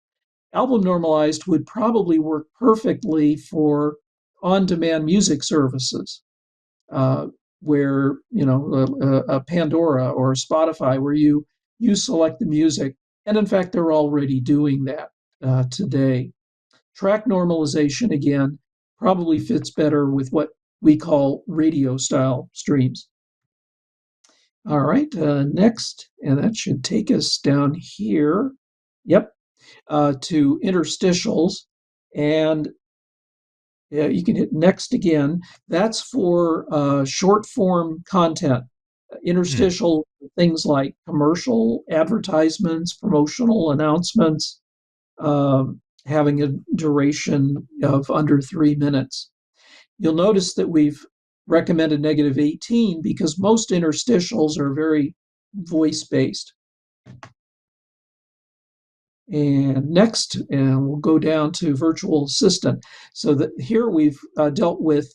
Speaker 2: Album normalized would probably work perfectly for on-demand music services, where a Pandora or a Spotify, where you select the music, and in fact they're already doing that today. Track normalization, again, probably fits better with what we call radio style streams. All right, next, and that should take us down here. Yep, to interstitials, and you can hit next again. That's for short form content. Interstitial things like commercial advertisements, promotional announcements, having a duration of under 3 minutes. You'll notice that we've recommended negative 18 because most interstitials are very voice-based. And next, and we'll go down to virtual assistant. So that here we've dealt with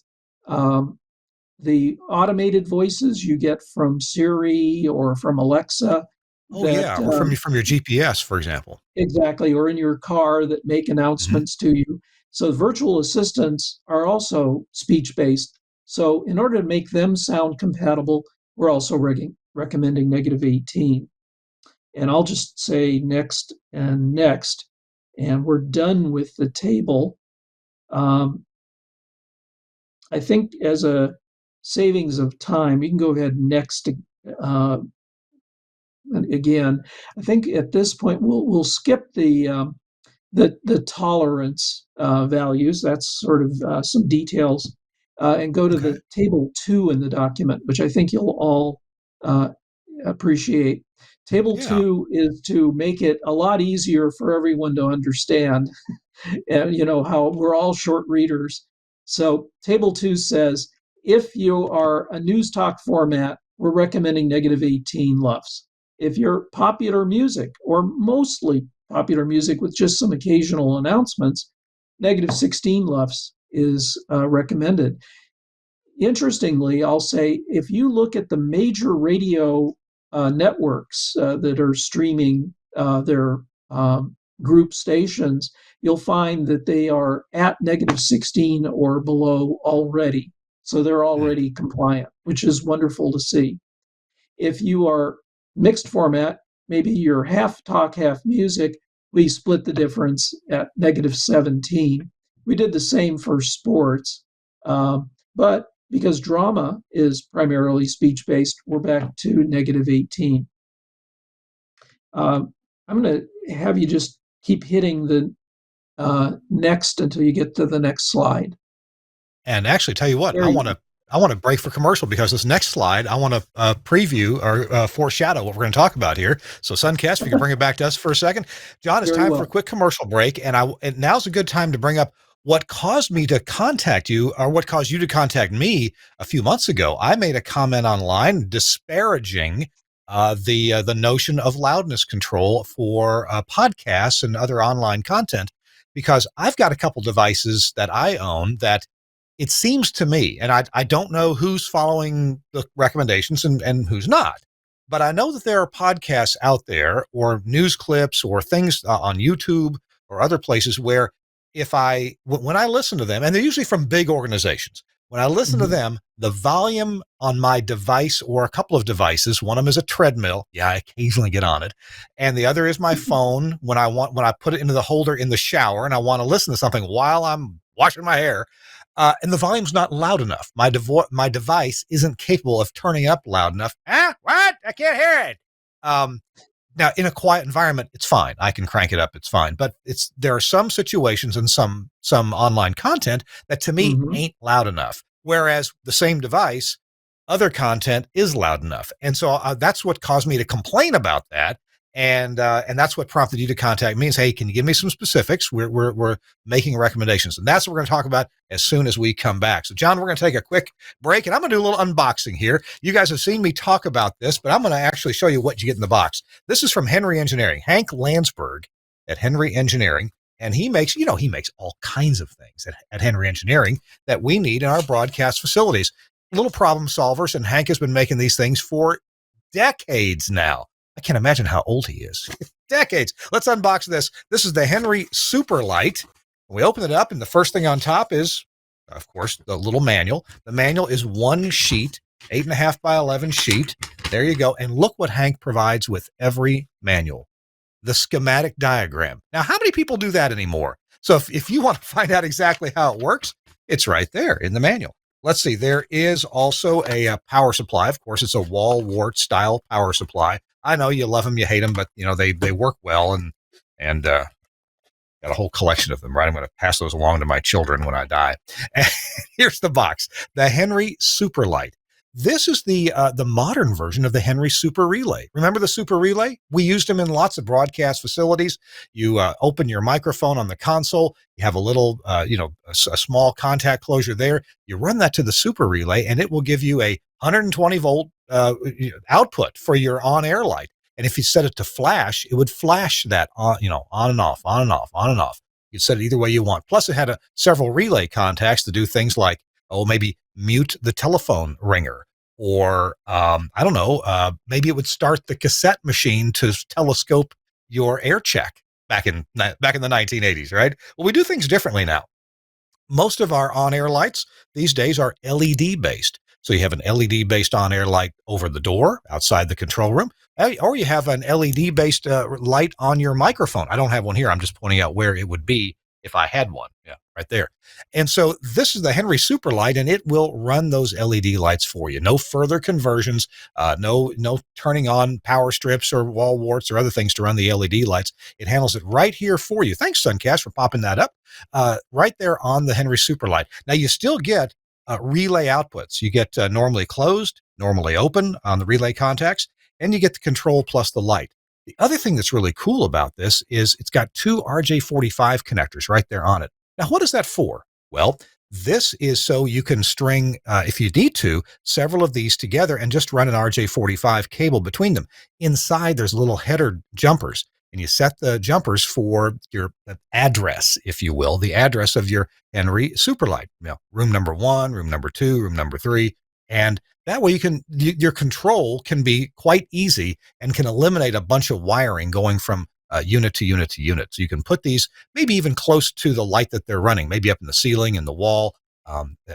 Speaker 2: the automated voices you get from Siri or from Alexa.
Speaker 1: Or from your GPS, for example.
Speaker 2: Exactly, or in your car that make announcements to you. So virtual assistants are also speech-based. So in order to make them sound compatible, we're also recommending negative 18. And I'll just say next, and we're done with the table. I think as a savings of time, you can go ahead next. Again, I think at this point we'll skip the tolerance values. That's sort of some details, and go to the table 2 in the document, which I think you'll all appreciate. Table 2 is to make it a lot easier for everyone to understand. And how we're all short readers. So table 2 says, if you are a news talk format, we're recommending negative 18 LUFS. If you're popular music, or mostly popular music with just some occasional announcements, negative 16 LUFS is recommended. Interestingly, I'll say, if you look at the major radio networks that are streaming their group stations, you'll find that they are at negative 16 or below already. So they're already compliant, which is wonderful to see. If you are mixed format, maybe you're half talk, half music, we split the difference at negative 17. We did the same for sports, but because drama is primarily speech-based, we're back to negative 18. I'm going to have you just keep hitting the next until you get to the next slide.
Speaker 1: And actually, tell you what, I want to break for commercial because this next slide, I want to preview or foreshadow what we're going to talk about here. So, Suncast, if you can bring it back to us for a second. John, it's time for a quick commercial break, and now's a good time to bring up what caused me to contact you, or what caused you to contact me a few months ago. I made a comment online disparaging the notion of loudness control for podcasts and other online content, because I've got a couple devices that I own that it seems to me, and I don't know who's following the recommendations and who's not, but I know that there are podcasts out there or news clips or things on YouTube or other places where when I listen to them, and they're usually from big organizations, when I listen to them, the volume on my device or a couple of devices, one of them is a treadmill. Yeah, I occasionally get on it. And the other is my phone when I put it into the holder in the shower and I want to listen to something while I'm washing my hair. And the volume's not loud enough. My device isn't capable of turning up loud enough. What? I can't hear it. Now, in a quiet environment, it's fine. I can crank it up. It's fine. But there are some situations and some online content that to me ain't loud enough. Whereas the same device, other content is loud enough. And so that's what caused me to complain about that. And that's what prompted you to contact me and say, hey, can you give me some specifics? We're making recommendations. And that's what we're going to talk about as soon as we come back. So, John, we're going to take a quick break, and I'm going to do a little unboxing here. You guys have seen me talk about this, but I'm going to actually show you what you get in the box. This is from Henry Engineering, Hank Landsberg at Henry Engineering. And he makes all kinds of things at Henry Engineering that we need in our broadcast facilities. Little problem solvers, and Hank has been making these things for decades now. I can't imagine how old he is. Decades. Let's unbox this. This is the Henry Superlight. We open it up, and the first thing on top is, of course, the little manual. The manual is one sheet, 8.5 by 11 sheet. There you go. And look what Hank provides with every manual. The schematic diagram. Now, how many people do that anymore? So if you want to find out exactly how it works, it's right there in the manual. Let's see. There is also a power supply. Of course, it's a wall wart style power supply. I know you love them, you hate them, but they work well, and got a whole collection of them. Right, I'm going to pass those along to my children when I die. And here's the box: the Henry Superlight. This is the modern version of the Henry Super Relay. Remember the Super Relay? We used them in lots of broadcast facilities. You open your microphone on the console. You have a little, a small contact closure there. You run that to the Super Relay, and it will give you a 120 volt output for your on-air light. And if you set it to flash, it would flash that on and off, on and off, on and off. You set it either way you want. Plus, it had several relay contacts to do things like, maybe mute the telephone ringer, or maybe it would start the cassette machine to telescope your air check back in the 1980s, right? Well, we do things differently now. Most of our on-air lights these days are LED based. So you have an LED based on-air light over the door outside the control room, or you have an LED based light on your microphone. I don't have one here. I'm just pointing out where it would be if I had one. Yeah, right there. And so this is the Henry Superlight, and it will run those LED lights for you. No further conversions, no turning on power strips or wall warts or other things to run the LED lights. It handles it right here for you. Thanks, Suncast, for popping that up right there on the Henry Superlight. Now, you still get relay outputs. You get normally closed, normally open on the relay contacts, and you get the control plus the light. The other thing that's really cool about this is it's got two RJ45 connectors right there on it. Now, what is that for? Well, this is so you can string, if you need to, several of these together and just run an RJ45 cable between them. Inside, there's little header jumpers, and you set the jumpers for your address, if you will, the address of your Henry Superlight. Room number 1, room number 2, room number 3, and that way your control can be quite easy and can eliminate a bunch of wiring going from unit to unit to unit. So you can put these maybe even close to the light that they're running, maybe up in the ceiling, in the wall,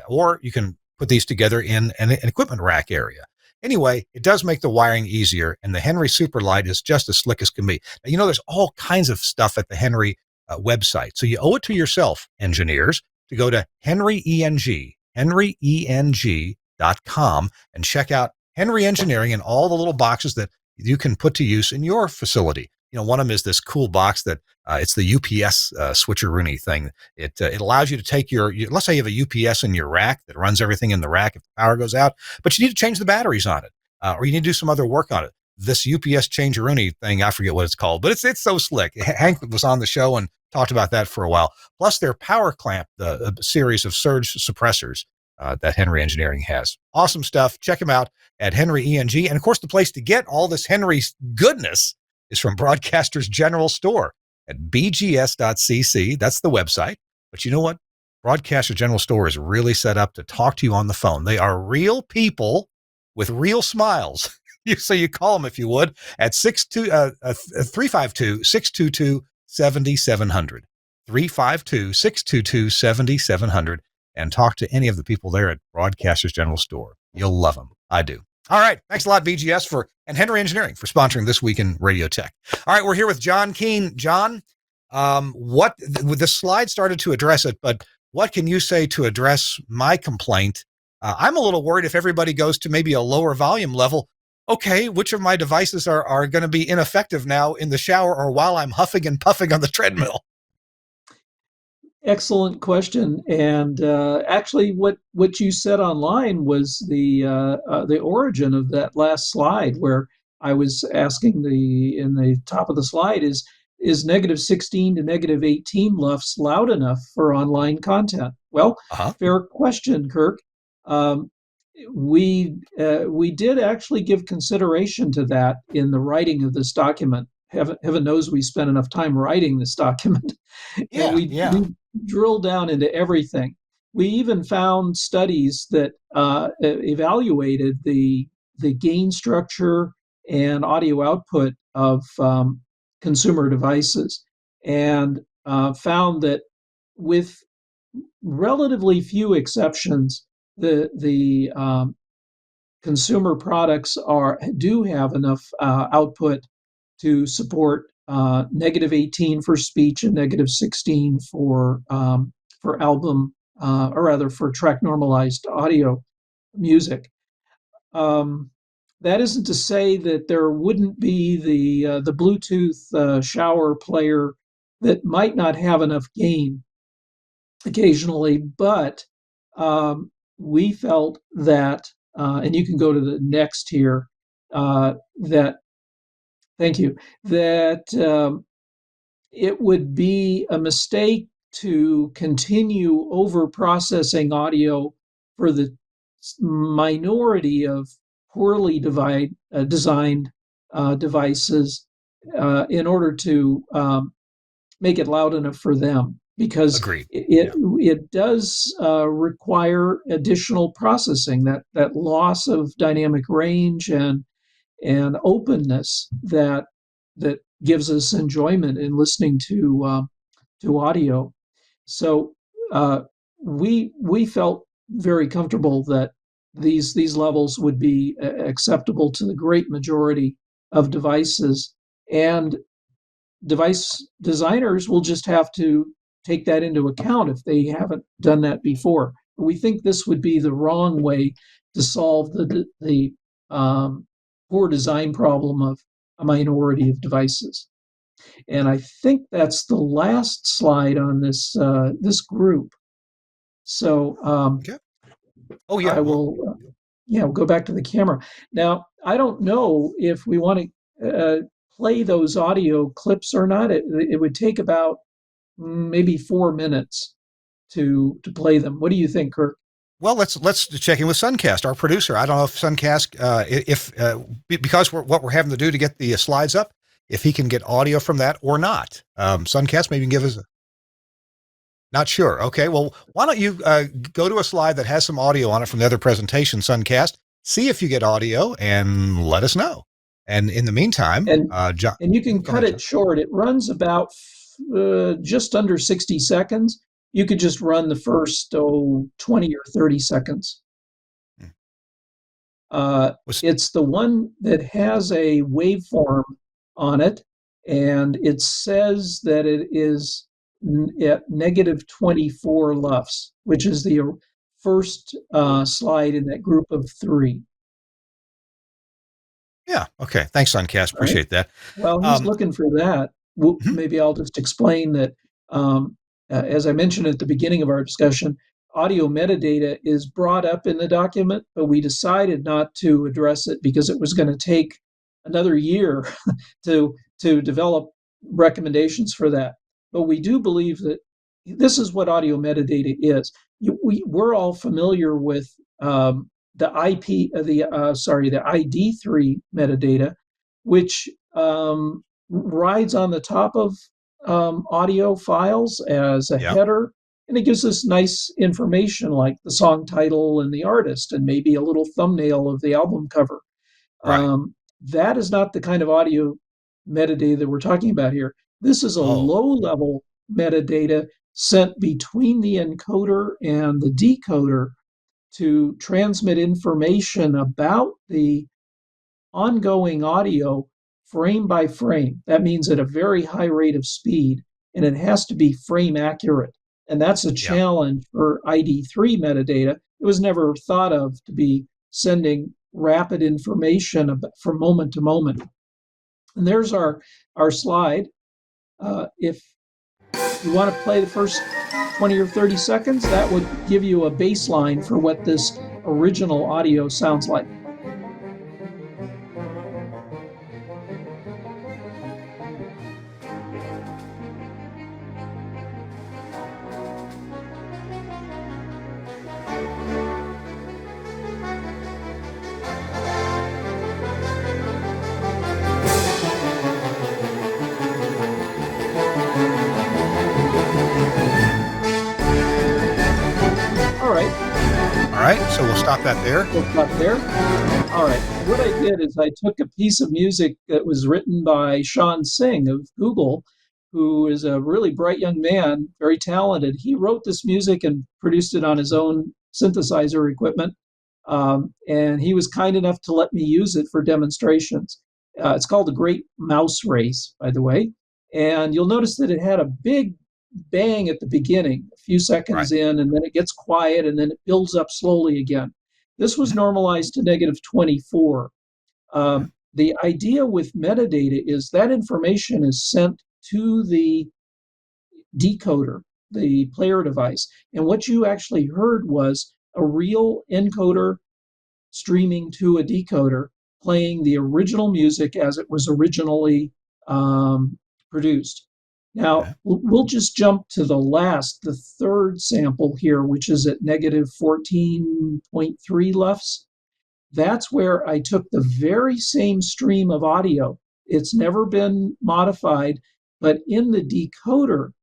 Speaker 1: or you can put these together in an equipment rack area. Anyway, it does make the wiring easier, and the Henry Superlight is just as slick as can be. Now, there's all kinds of stuff at the Henry website. So you owe it to yourself, engineers, to go to henryeng.com and check out Henry Engineering and all the little boxes that you can put to use in your facility. One of them is this cool box that it's the UPS switcheroony thing. It allows you to take let's say you have a UPS in your rack that runs everything in the rack if the power goes out, but you need to change the batteries on it, or you need to do some other work on it. This UPS changeroony thing, I forget what it's called, but it's so slick. Hank was on the show and talked about that for a while. Plus their power clamp, the series of surge suppressors that Henry Engineering has. Awesome stuff. Check them out at Henry ENG. And of course, the place to get all this Henry's goodness is from Broadcasters General Store at bgs.cc. That's the website. But you know what? Broadcasters General Store is really set up to talk to you on the phone. They are real people with real smiles. So you call them, if you would, at 352-622-7700. 352-622-7700. And talk to any of the people there at Broadcasters General Store. You'll love them. I do. All right. Thanks a lot, BGS and Henry Engineering for sponsoring This Week in Radio Tech. All right. We're here with John Kean. John, the slide started to address it, but what can you say to address my complaint? I'm a little worried if everybody goes to maybe a lower volume level. Okay, which of my devices are going to be ineffective now in the shower or while I'm huffing and puffing on the treadmill?
Speaker 2: Excellent question. And actually, what you said online was the origin of that last slide, where I was asking in the top of the slide is -16 to -18 LUFS loud enough for online content? Well, fair question, Kirk. We did actually give consideration to that in the writing of this document. Heaven knows we spent enough time writing this document. And we drilled down into everything. We even found studies that evaluated the gain structure and audio output of consumer devices, and found that with relatively few exceptions, the consumer products do have enough output to support -18 for speech and -16 for album, or rather for track normalized audio music. That isn't to say that there wouldn't be the Bluetooth shower player that might not have enough gain occasionally, but we felt that, and you can go to the next here, that thank you. That it would be a mistake to continue over processing audio for the minority of poorly designed devices in order to make it loud enough for them, because it does require additional processing, that loss of dynamic range and openness that gives us enjoyment in listening to audio. So we felt very comfortable that these levels would be acceptable to the great majority of devices, and device designers will just have to take that into account if they haven't done that before. But we think this would be the wrong way to solve the poor design problem of a minority of devices. And I think that's the last slide on this group. So I will we'll go back to the camera. Now, I don't know if we want to play those audio clips or not. It would take about maybe 4 minutes to play them. What do you think, Kirk?
Speaker 1: Well, let's check in with Suncast, our producer. I don't know if Suncast, because what we're having to do to get the slides up, if he can get audio from that or not. Suncast, maybe you can give us not sure. Okay, well, why don't you go to a slide that has some audio on it from the other presentation, Suncast, see if you get audio and let us know. And in the meantime, John,
Speaker 2: and you can cut it short. It runs about just under 60 seconds. You could just run the first 20 or 30 seconds. It's the one that has a waveform on it, and it says that it is at -24 LUFS, which is the first slide in that group of 3.
Speaker 1: Yeah. Okay. Thanks, Suncast. Appreciate that.
Speaker 2: Well, he's looking for that. Maybe I'll just explain that, as I mentioned at the beginning of our discussion, audio metadata is brought up in the document, but we decided not to address it because it was going to take another year to develop recommendations for that. But we do believe that this is what audio metadata is. We're all familiar with the the ID3 metadata, which rides on the top of audio files as a header, and it gives us nice information like the song title and the artist, and maybe a little thumbnail of the album cover.
Speaker 1: Right.
Speaker 2: That is not the kind of audio metadata that we're talking about here. This is a low-level metadata sent between the encoder and the decoder to transmit information about the ongoing audio frame by frame. That means at a very high rate of speed, and it has to be frame accurate. And that's a challenge for ID3 metadata. It was never thought of to be sending rapid information from moment to moment. And there's our slide. If you want to play the first 20 or 30 seconds, that would give you a baseline for what this original audio sounds like.
Speaker 1: All right, so we'll stop that there.
Speaker 2: We'll stop there. All right. What I did is I took a piece of music that was written by Sean Singh of Google, who is a really bright young man, very talented. He wrote this music and produced it on his own synthesizer equipment, and he was kind enough to let me use it for demonstrations. It's called The Great Mouse Race, by the way, and you'll notice that it had a big bang at the beginning, a few seconds in, and then it gets quiet, and then it builds up slowly again. This was normalized to -24. The idea with metadata is that information is sent to the decoder, the player device, and what you actually heard was a real encoder streaming to a decoder, playing the original music as it was originally produced. Now, we'll just jump to the third sample here, which is at -14.3 LUFS. That's where I took the very same stream of audio. It's never been modified, but in the decoder,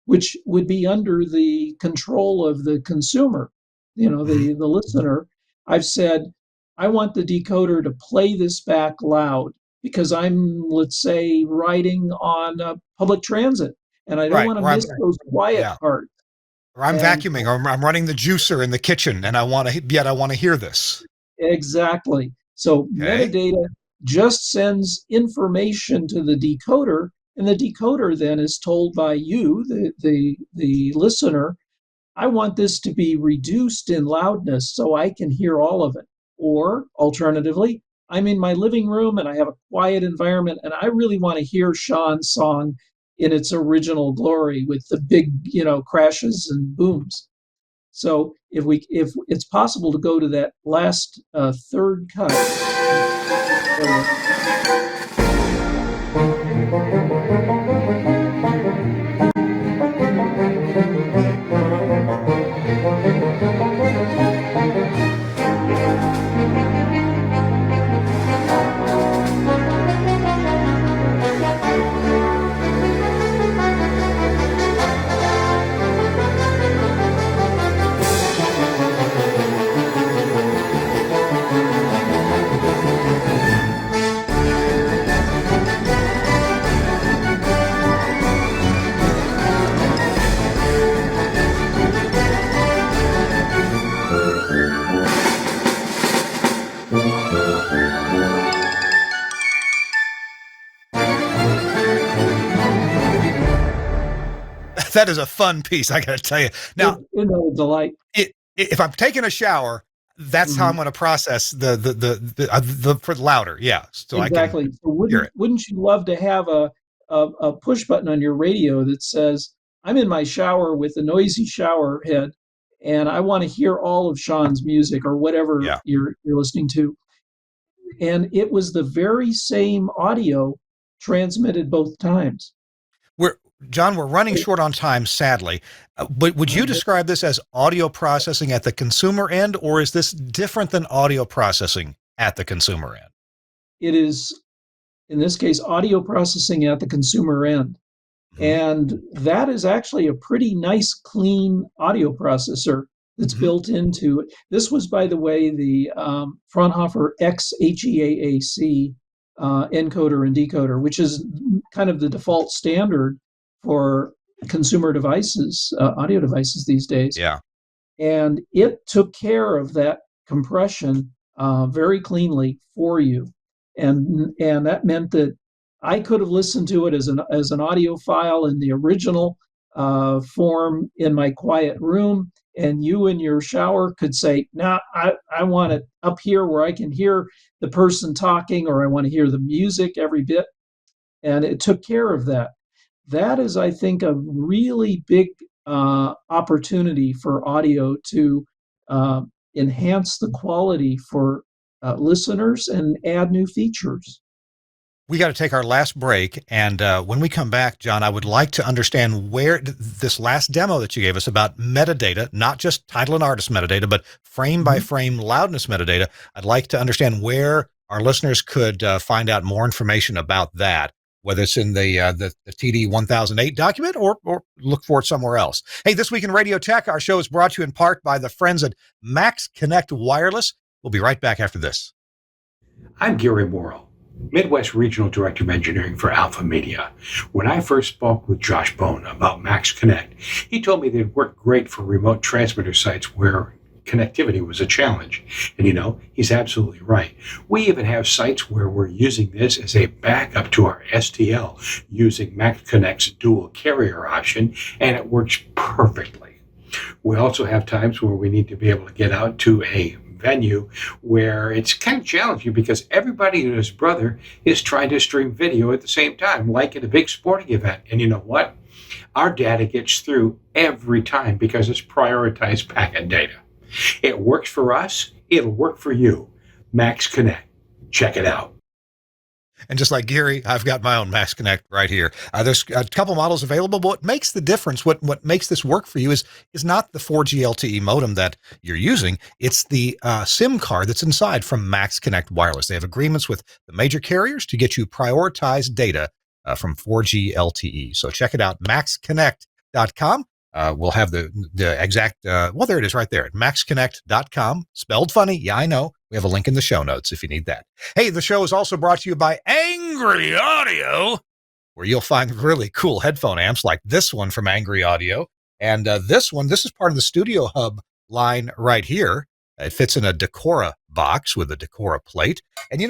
Speaker 2: which would be under the control of the consumer, the listener, I've said, I want the decoder to play this back loud because I'm, let's say, riding on public transit, and I don't want to miss those quiet parts.
Speaker 1: Or I'm vacuuming, or I'm running the juicer in the kitchen, and I want to hear this.
Speaker 2: Exactly. So metadata just sends information to the decoder, and the decoder then is told by you, the listener, I want this to be reduced in loudness so I can hear all of it. Or alternatively, I'm in my living room and I have a quiet environment and I really want to hear Sean's song in its original glory with the big, crashes and booms. So if it's possible to go to that last third cut.
Speaker 1: That is a fun piece, I got to tell you. Now,
Speaker 2: delight.
Speaker 1: If I'm taking a shower, That's how I'm going to process the for louder. Yeah. So
Speaker 2: Exactly.
Speaker 1: I can
Speaker 2: So
Speaker 1: hear it.
Speaker 2: wouldn't you love to have a push button on your radio that says, "I'm in my shower with a noisy shower head, and I want to hear all of Sean's music or whatever
Speaker 1: Yeah.
Speaker 2: you're listening to," and it was the very same audio transmitted both times.
Speaker 1: John, we're running short on time, sadly. But would you
Speaker 2: Okay.
Speaker 1: describe this as audio processing at the consumer end, or is this different than audio processing at the consumer end?
Speaker 2: It is, in this case, audio processing at the consumer end.
Speaker 1: Hmm.
Speaker 2: And that is actually a pretty nice, clean audio processor that's
Speaker 1: Hmm.
Speaker 2: built into it. This was, by the way, the Fraunhofer XHEAAC encoder and decoder, which is kind of the default standard for consumer devices, audio devices these days.
Speaker 1: Yeah.
Speaker 2: And it took care of that compression very cleanly for you, and that meant that I could have listened to it as an audio file in the original form in my quiet room, and you in your shower could say, "Nah, I want it up here where I can hear the person talking, or I want to hear the music every bit," and it took care of that. That is, I think, a really big opportunity for audio to uh, enhance the quality for listeners and add new features.
Speaker 1: We got to take our last break. And when we come back, John, I would like to understand where this last demo that you gave us about metadata, not just title and artist metadata, but frame by frame loudness metadata. I'd like to understand where our listeners could find out more information about that, whether it's in the TD 1008 document or look for it somewhere else. Hey, This Week in Radio Tech, our show is brought to you in part by the friends at Max Connect Wireless. We'll be right back after this.
Speaker 4: I'm Gary Morrill, Midwest Regional Director of Engineering for Alpha Media. When I first spoke with Josh Bone about Max Connect, he told me they'd work great for remote transmitter sites where connectivity was a challenge. And he's absolutely right. We even have sites where we're using this as a backup to our STL using Max Connect's dual carrier option, and it works perfectly. We also have times where we need to be able to get out to a venue where it's kind of challenging because everybody and his brother is trying to stream video at the same time, like at a big sporting event. And you know what? Our data gets through every time because it's prioritized packet data. It works for us. It'll work for you. Max Connect. Check it out.
Speaker 1: And just like Gary, I've got my own Max Connect right here. There's a couple models available, but what makes the difference, what makes this work for you is not the 4G LTE modem that you're using. It's the SIM card that's inside from Max Connect Wireless. They have agreements with the major carriers to get you prioritized data from 4G LTE. So check it out, maxconnect.com. We'll have the exact, well, there it is right there at maxconnect.com. Spelled funny. Yeah, I know. We have a link in the show notes if you need that. Hey, the show is also brought to you by Angry Audio, where you'll find really cool headphone amps like this one from Angry Audio. And this is part of the Studio Hub line right here. It fits in a Decora box with a Decora plate. And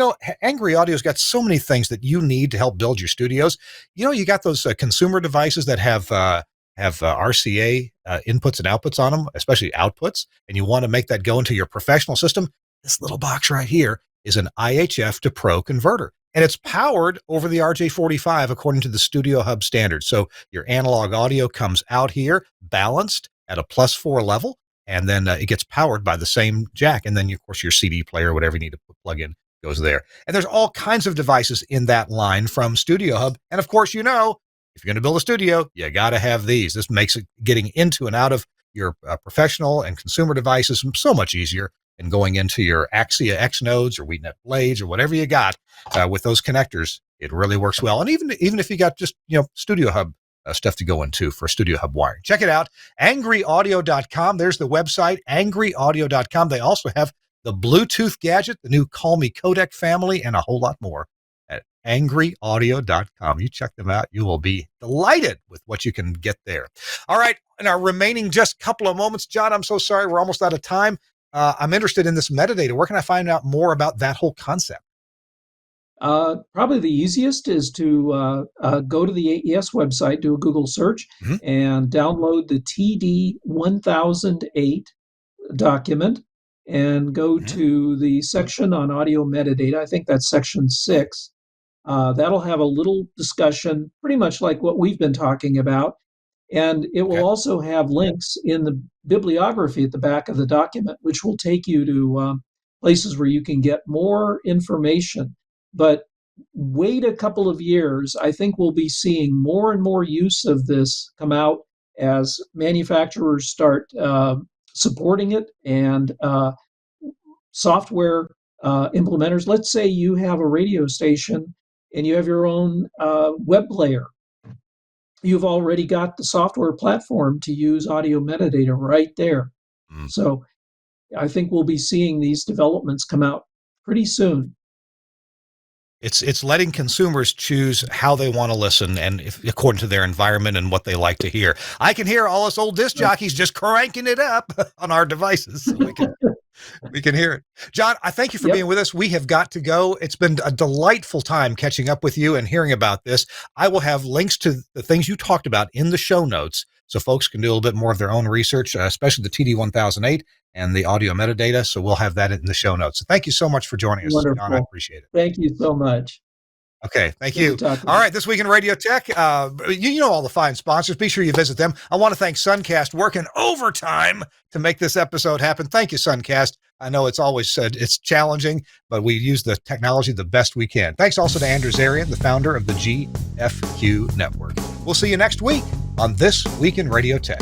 Speaker 1: Angry Audio's got so many things that you need to help build your studios. You got those consumer devices that have RCA inputs and outputs on them, especially outputs, and you want to make that go into your professional system. This little box right here is an IHF to Pro converter, and it's powered over the RJ45 according to the Studio Hub standard. So your analog audio comes out here balanced at a +4 level, and then it gets powered by the same jack. And then, of course, your CD player, whatever you need to plug in, goes there. And there's all kinds of devices in that line from Studio Hub. And of course, if you're going to build a studio, you got to have these. This makes it getting into and out of your professional and consumer devices so much easier, and going into your Axia X nodes or WeNet Blades or whatever you got with those connectors, it really works well. And even if you got just Studio Hub stuff to go into for Studio Hub wiring, check it out. angryaudio.com. There's the website, angryaudio.com. They also have the Bluetooth gadget, the new Call Me Codec family, and a whole lot more at angryaudio.com. You check them out. You will be delighted with what you can get there. All right. In our remaining just couple of moments, John, I'm so sorry. We're almost out of time. I'm interested in this metadata. Where can I find out more about that whole concept?
Speaker 2: Probably the easiest is to go to the AES website, do a Google search, and download the TD 1008 document. and go to the section on audio metadata. I think that's section 6. That'll have a little discussion, pretty much like what we've been talking about. And it will also have links in the bibliography at the back of the document, which will take you to places where you can get more information. But wait a couple of years. I think we'll be seeing more and more use of this come out as manufacturers start supporting it, and software implementers. Let's say you have a radio station and you have your own web player. You've already got the software platform to use audio metadata right there. So I think we'll be seeing these developments come out pretty soon.
Speaker 1: It's letting consumers choose how they want to listen, and according to their environment and what they like to hear. I can hear all us old disc jockeys just cranking it up on our devices, so we can hear it. John, I thank you for being with us. We have got to go. It's been a delightful time catching up with you and hearing about this. I will have links to the things you talked about in the show notes, so folks can do a little bit more of their own research, especially the TD1008 and the audio metadata. So we'll have that in the show notes. So thank you so much for joining us,
Speaker 2: Wonderful.
Speaker 1: John. I appreciate it.
Speaker 2: Thank you so much.
Speaker 1: Okay, thank you. All right, This Week in Radio Tech, you know all the fine sponsors. Be sure you visit them. I want to thank Suncast, working overtime to make this episode happen. Thank you, Suncast. I know it's always it's challenging, but we use the technology the best we can. Thanks also to Andrew Zarian, the founder of the GFQ Network. We'll see you next week on This Week in Radio Tech.